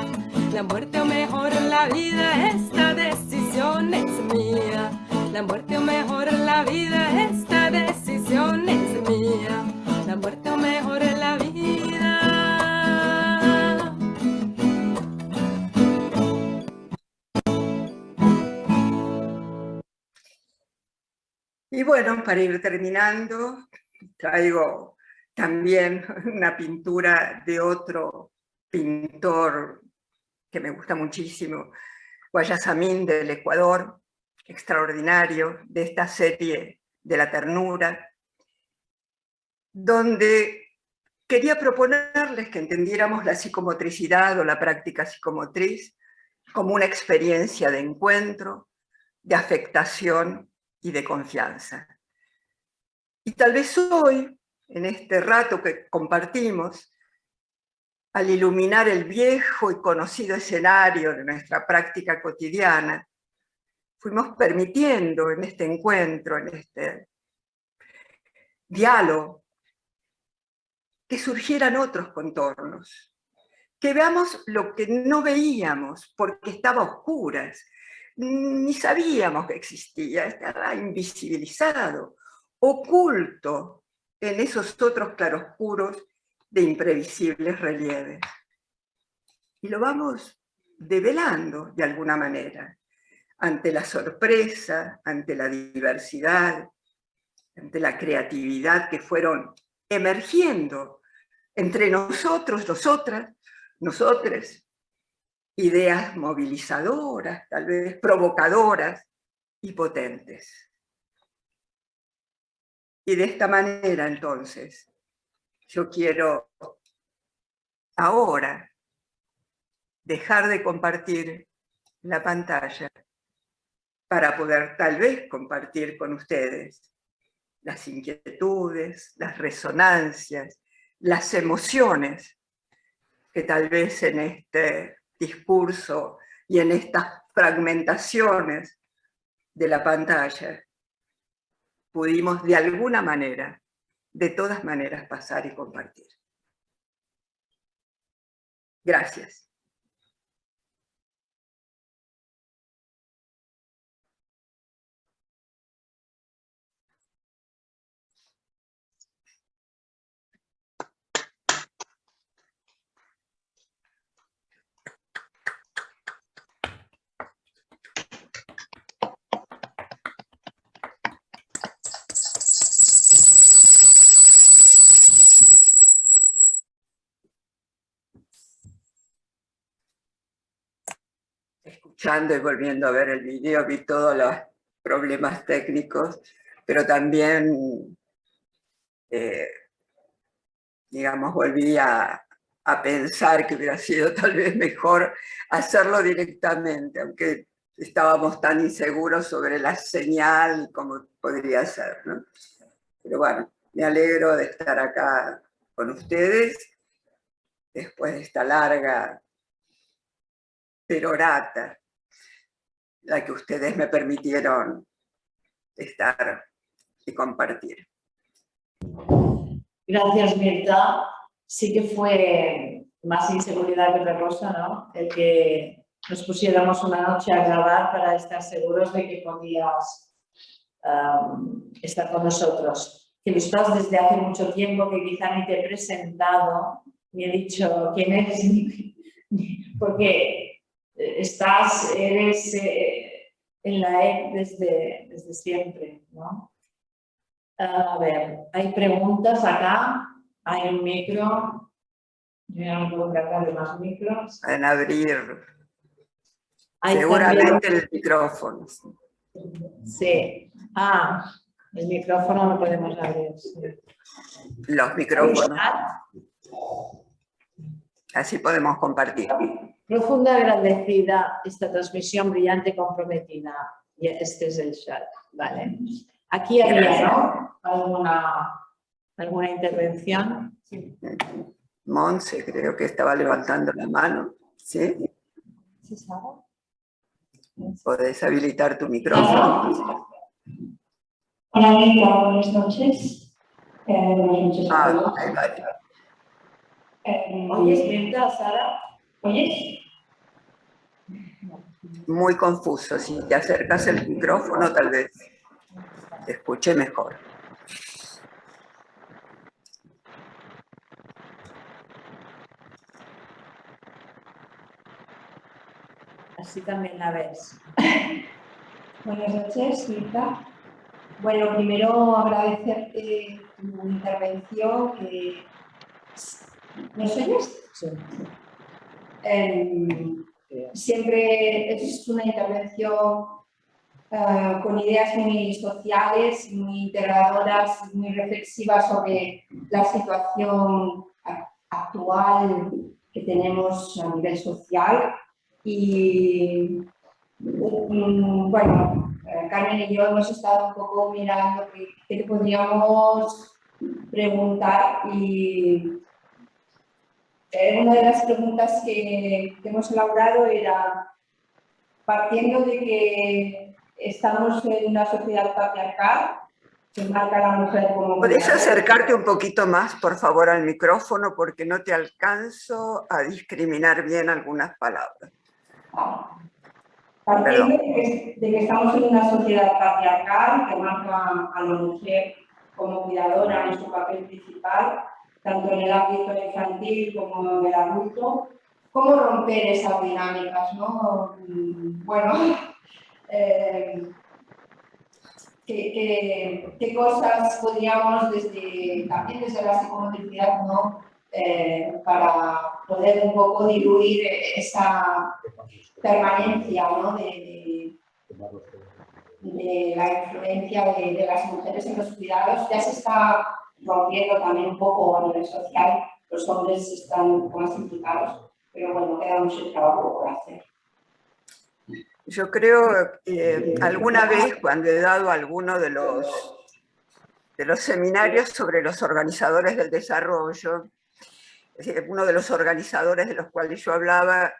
La muerte o mejor la vida, esta decisión es mía. La muerte o mejor la vida, esta decisión es mía. La muerte o mejor la vida. Y bueno, para ir terminando, traigo también una pintura de otro pintor que me gusta muchísimo, Guayasamín del Ecuador, extraordinario, de esta serie de la ternura, donde quería proponerles que entendiéramos la psicomotricidad o la práctica psicomotriz como una experiencia de encuentro, de afectación y de confianza. Y tal vez hoy, en este rato que compartimos, al iluminar el viejo y conocido escenario de nuestra práctica cotidiana, fuimos permitiendo en este encuentro, en este diálogo, que surgieran otros contornos, que veamos lo que no veíamos porque estaba a oscuras, ni sabíamos que existía, estaba invisibilizado, oculto en esos otros claroscuros de imprevisibles relieves. Y lo vamos develando de alguna manera, ante la sorpresa, ante la diversidad, ante la creatividad que fueron emergiendo entre nosotros, nosotras, nosotres, ideas movilizadoras, tal vez provocadoras y potentes. Y de esta manera, entonces, yo quiero ahora dejar de compartir la pantalla para poder tal vez compartir con ustedes las inquietudes, las resonancias, las emociones que tal vez en este discurso y en estas fragmentaciones de la pantalla pudimos de alguna manera, de todas maneras, pasar y compartir. Gracias. Escuchando y volviendo a ver el video, vi todos los problemas técnicos, pero también, digamos, volví a a pensar que hubiera sido tal vez mejor hacerlo directamente, aunque estábamos tan inseguros sobre la señal y cómo podría ser, ¿no? Pero bueno, me alegro de estar acá con ustedes después de esta larga perorata, la que ustedes me permitieron estar y compartir. Gracias, Mirta. Sí que fue más inseguridad que otra cosa, ¿no? El que nos pusiéramos una noche a grabar para estar seguros de que podías estar con nosotros. Que lo estás desde hace mucho tiempo, que quizá ni te he presentado, ni he dicho quién eres, porque eres en la EP desde siempre, ¿no? A ver, hay preguntas acá, hay un micro. Yo ya no puedo cargar de más micros. En abrir Hay seguramente también, el micrófono. sí. Ah, el micrófono lo podemos abrir. Sí. Los micrófonos. Así podemos compartir. Profunda agradecida esta transmisión brillante y comprometida. Y este es el chat. Vale. Aquí había, ¿no? ¿Alguna intervención? Sí. Monse creo que estaba levantando la mano. ¿Sí? ¿Sí sabe? Podés habilitar tu micrófono. Hola, Mirta, buenas noches. Buenas noches a todos. Ahí vale. ¿Oyes, Mirta, Sara? ¿Oyes? Muy confuso. Si te acercas el micrófono, tal vez te escuche mejor. Así también la ves. Buenas noches, Mirta. Bueno, primero agradecerte tu intervención. ¿Nos oyes? Sí. Siempre es una intervención con ideas muy sociales, muy integradoras, muy reflexivas sobre la situación actual que tenemos a nivel social. Y bueno, Carmen y yo hemos estado un poco mirando qué te podríamos preguntar, y una de las preguntas que hemos elaborado era, partiendo de que estamos en una sociedad patriarcal, que marca a la mujer como... ¿Podés acercarte un poquito más, por favor, al micrófono? Porque no te alcanzo a discriminar bien algunas palabras. Partiendo de que estamos en una sociedad patriarcal que marca a la mujer como cuidadora en su papel principal, tanto en el ámbito infantil como en el adulto, ¿cómo romper esas dinámicas, no? Bueno, ¿qué cosas podríamos también desde la psicomotricidad, ¿no? Para poder un poco diluir esa permanencia, ¿no? de la influencia de las mujeres en los cuidados? Ya se está rompiendo también un poco a nivel social, los hombres están más implicados, pero bueno, queda mucho trabajo por hacer. Yo creo que alguna vez, cuando he dado alguno de los seminarios sobre los organizadores del desarrollo, uno de los organizadores de los cuales yo hablaba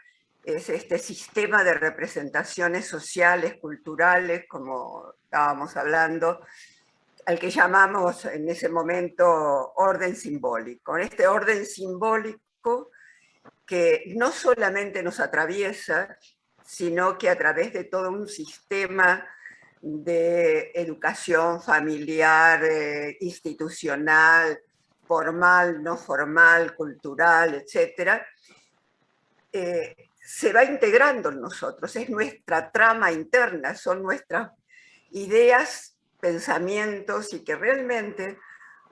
es este sistema de representaciones sociales, culturales, como estábamos hablando, al que llamamos en ese momento orden simbólico. Este orden simbólico que no solamente nos atraviesa, sino que a través de todo un sistema de educación familiar, institucional, formal, no formal, cultural, etc., se va integrando en nosotros, es nuestra trama interna, son nuestras ideas, pensamientos, y que realmente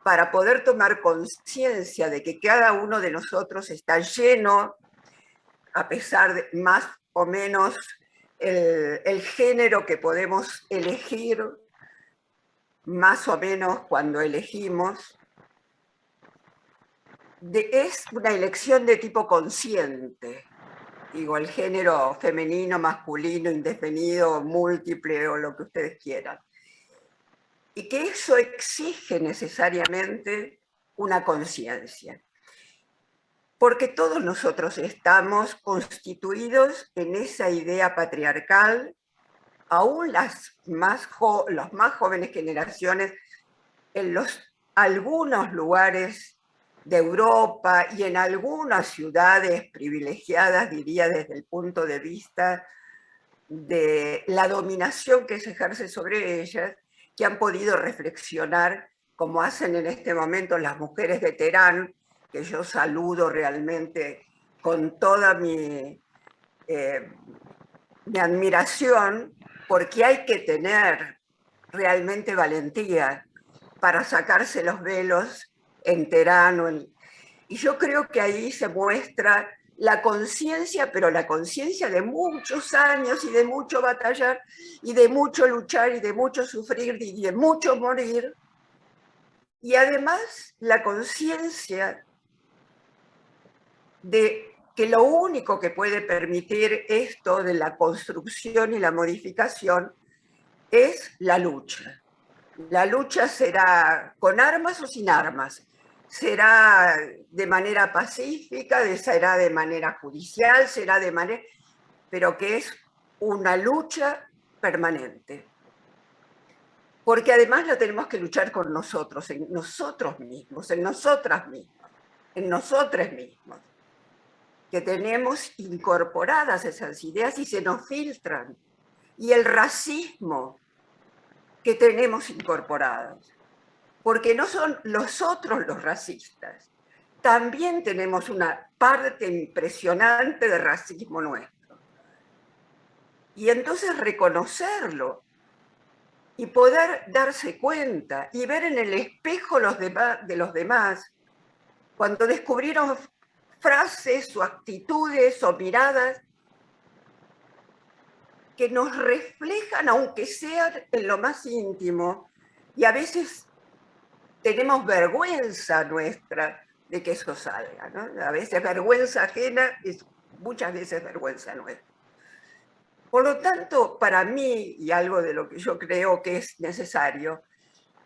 para poder tomar conciencia de que cada uno de nosotros está lleno, a pesar de más o menos el género que podemos elegir, más o menos cuando elegimos, es una elección de tipo consciente. Digo, el género femenino, masculino, indefinido, múltiple o lo que ustedes quieran. Y que eso exige necesariamente una conciencia. Porque todos nosotros estamos constituidos en esa idea patriarcal, aún las más jóvenes generaciones, en algunos lugares de Europa y en algunas ciudades privilegiadas, diría desde el punto de vista de la dominación que se ejerce sobre ellas, que han podido reflexionar, como hacen en este momento las mujeres de Teherán, que yo saludo realmente con toda mi admiración, porque hay que tener realmente valentía para sacarse los velos en Teherán. Y yo creo que ahí se muestra la conciencia, pero la conciencia de muchos años y de mucho batallar y de mucho luchar y de mucho sufrir y de mucho morir. Y además la conciencia de que lo único que puede permitir esto de la construcción y la modificación es la lucha. La lucha será con armas o sin armas, será de manera pacífica, será de manera judicial, será de manera... pero que es una lucha permanente. Porque además la tenemos que luchar con nosotros, en nosotros mismos, en nosotras mismas, en nosotros mismos, que tenemos incorporadas esas ideas y se nos filtran. Y el racismo que tenemos incorporados, porque no son los otros los racistas, también tenemos una parte impresionante de racismo nuestro. Y entonces reconocerlo y poder darse cuenta y ver en el espejo de los demás, cuando descubrieron frases o actitudes o miradas que nos reflejan, aunque sean en lo más íntimo, y a veces tenemos vergüenza nuestra de que eso salga, ¿no? A veces vergüenza ajena es muchas veces vergüenza nuestra. Por lo tanto, para mí, y algo de lo que yo creo que es necesario,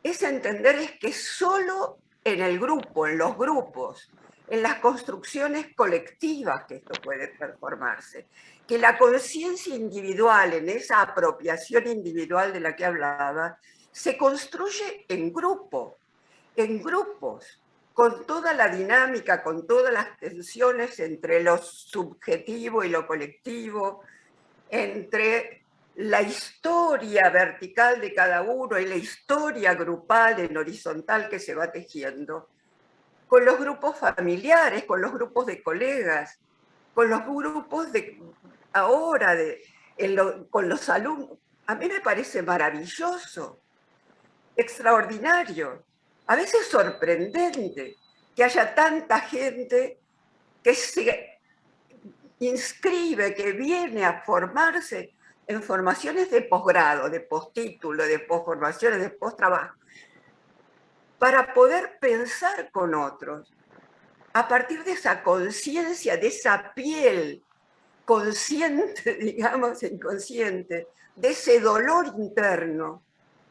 es entender es que solo en el grupo, en los grupos, en las construcciones colectivas que esto puede transformarse, que la conciencia individual, en esa apropiación individual de la que hablaba, se construye en grupo, en grupos, con toda la dinámica, con todas las tensiones entre lo subjetivo y lo colectivo, entre la historia vertical de cada uno y la historia grupal en horizontal que se va tejiendo, con los grupos familiares, con los grupos de colegas, con los grupos de ahora, con los alumnos. A mí me parece maravilloso, extraordinario, a veces sorprendente que haya tanta gente que se inscribe, que viene a formarse en formaciones de posgrado, de postítulo, de posformaciones, de postrabajo, para poder pensar con otros, a partir de esa conciencia, de esa piel consciente, digamos, inconsciente, de ese dolor interno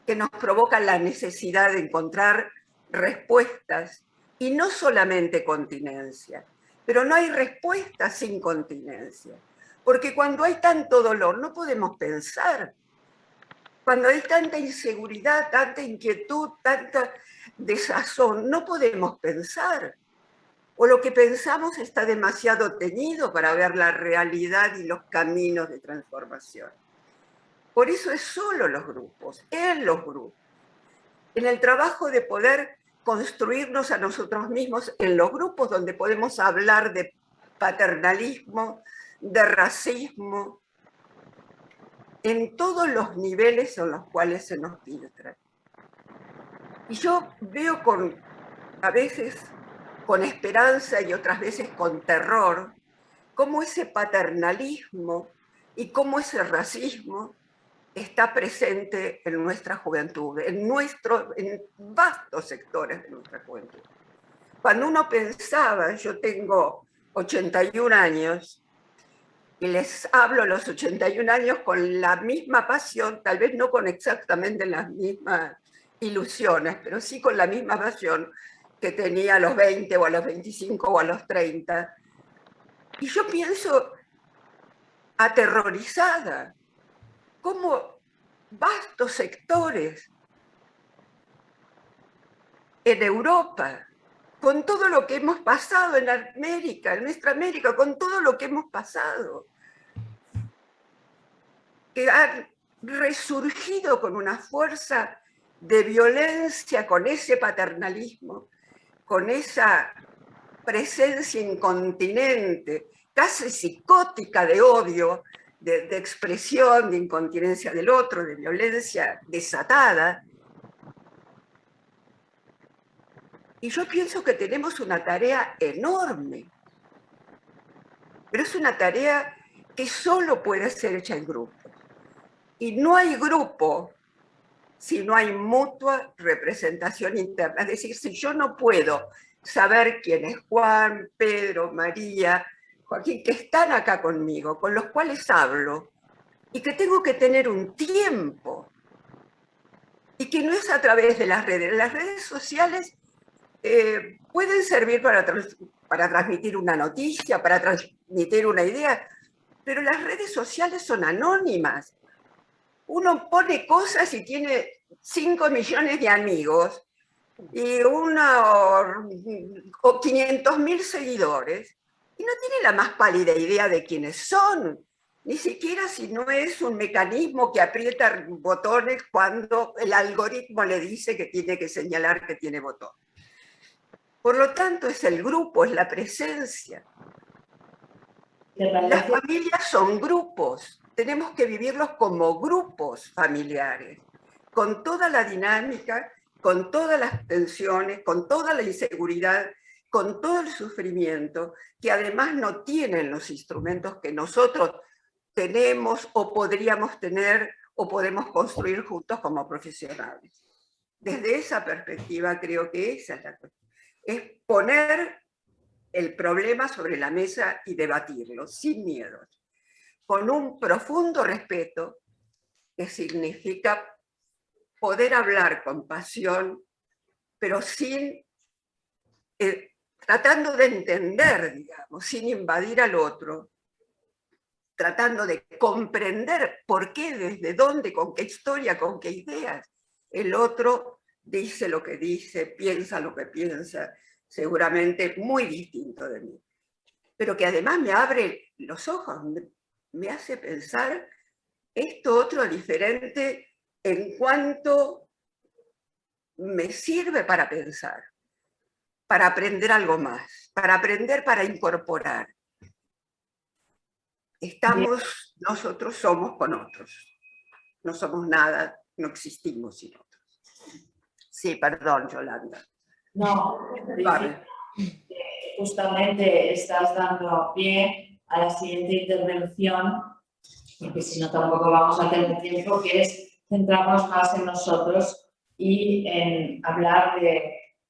que nos provoca la necesidad de encontrar respuestas, y no solamente continencia. Pero no hay respuesta sin continencia, porque cuando hay tanto dolor no podemos pensar. Cuando hay tanta inseguridad, tanta inquietud, tanta desazón, no podemos pensar. O lo que pensamos está demasiado teñido para ver la realidad y los caminos de transformación. Por eso es solo los grupos, en los grupos, en el trabajo de poder construirnos a nosotros mismos en los grupos donde podemos hablar de paternalismo, de racismo, en todos los niveles en los cuales se nos filtra. Y yo veo a veces con esperanza y otras veces con terror, cómo ese paternalismo y cómo ese racismo está presente en nuestra juventud, en vastos sectores de nuestra juventud. Cuando uno pensaba, yo tengo 81 años, y les hablo a los 81 años con la misma pasión, tal vez no con exactamente las mismas ilusiones, pero sí con la misma pasión que tenía a los 20 o a los 25 o a los 30. Y yo pienso aterrorizada, cómo vastos sectores en Europa, con todo lo que hemos pasado en América, en nuestra América, con todo lo que hemos pasado, que han resurgido con una fuerza de violencia, con ese paternalismo, con esa presencia incontinente, casi psicótica de odio, de expresión, de incontinencia del otro, de violencia desatada. Y yo pienso que tenemos una tarea enorme, pero es una tarea que solo puede ser hecha en grupo. Y no hay grupo si no hay mutua representación interna. Es decir, si yo no puedo saber quién es Juan, Pedro, María, Joaquín, que están acá conmigo, con los cuales hablo, y que tengo que tener un tiempo, y que no es a través de las redes. Las redes sociales pueden servir para transmitir una noticia, para transmitir una idea, pero las redes sociales son anónimas. Uno pone cosas y tiene 5 millones de amigos y o 500.000 seguidores y no tiene la más pálida idea de quiénes son, ni siquiera si no es un mecanismo que aprieta botones cuando el algoritmo le dice que tiene que señalar que tiene botón. Por lo tanto, es el grupo, es la presencia. Las familias son grupos, tenemos que vivirlos como grupos familiares, con toda la dinámica, con todas las tensiones, con toda la inseguridad, con todo el sufrimiento, que además no tienen los instrumentos que nosotros tenemos o podríamos tener o podemos construir juntos como profesionales. Desde esa perspectiva creo que esa es la cuestión. Es poner el problema sobre la mesa y debatirlo sin miedos, con un profundo respeto que significa poder hablar con pasión, pero sin, tratando de entender, digamos, sin invadir al otro, tratando de comprender por qué, desde dónde, con qué historia, con qué ideas el otro dice lo que dice, piensa lo que piensa, seguramente muy distinto de mí, pero que además me abre los ojos, me hace pensar esto otro diferente en cuanto me sirve para pensar, para aprender algo más, para aprender, para incorporar. Nosotros somos con otros, no somos nada, no existimos sin otros. Sí, perdón, Yolanda. No, Vale. justamente estás dando pie a la siguiente intervención, porque si no tampoco vamos a tener tiempo, que es centrarnos más en nosotros y en hablar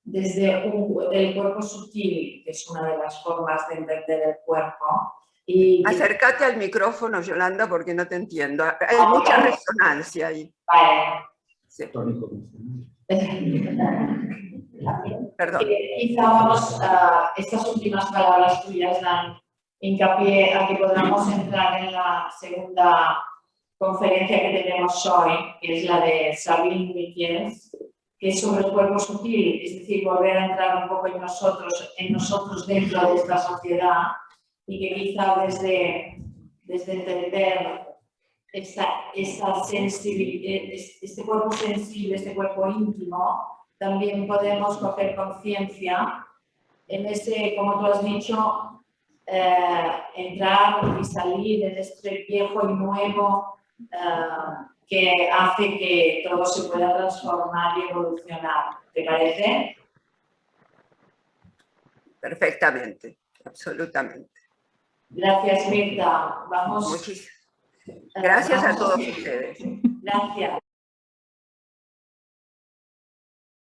desde el cuerpo sutil, que es una de las formas de entender el cuerpo. Y acércate al micrófono, Yolanda, porque no te entiendo. Hay mucha resonancia ahí. Vale. Sí. Perdón. Quizá estas últimas palabras tuyas dan hincapié a que podamos entrar en la segunda conferencia que tenemos hoy, que es la de Sabine Miquiels, que es sobre el cuerpo sutil, es decir, volver a entrar un poco en nosotros dentro de esta sociedad, y que quizá desde entender esta sensibilidad, este cuerpo sensible, este cuerpo íntimo, también podemos coger conciencia en ese, como tú has dicho, entrar y salir en este viejo y nuevo que hace que todo se pueda transformar y evolucionar. ¿Te parece? Perfectamente, absolutamente. Gracias, Mirta. Vamos. Gracias a todos ustedes. Gracias.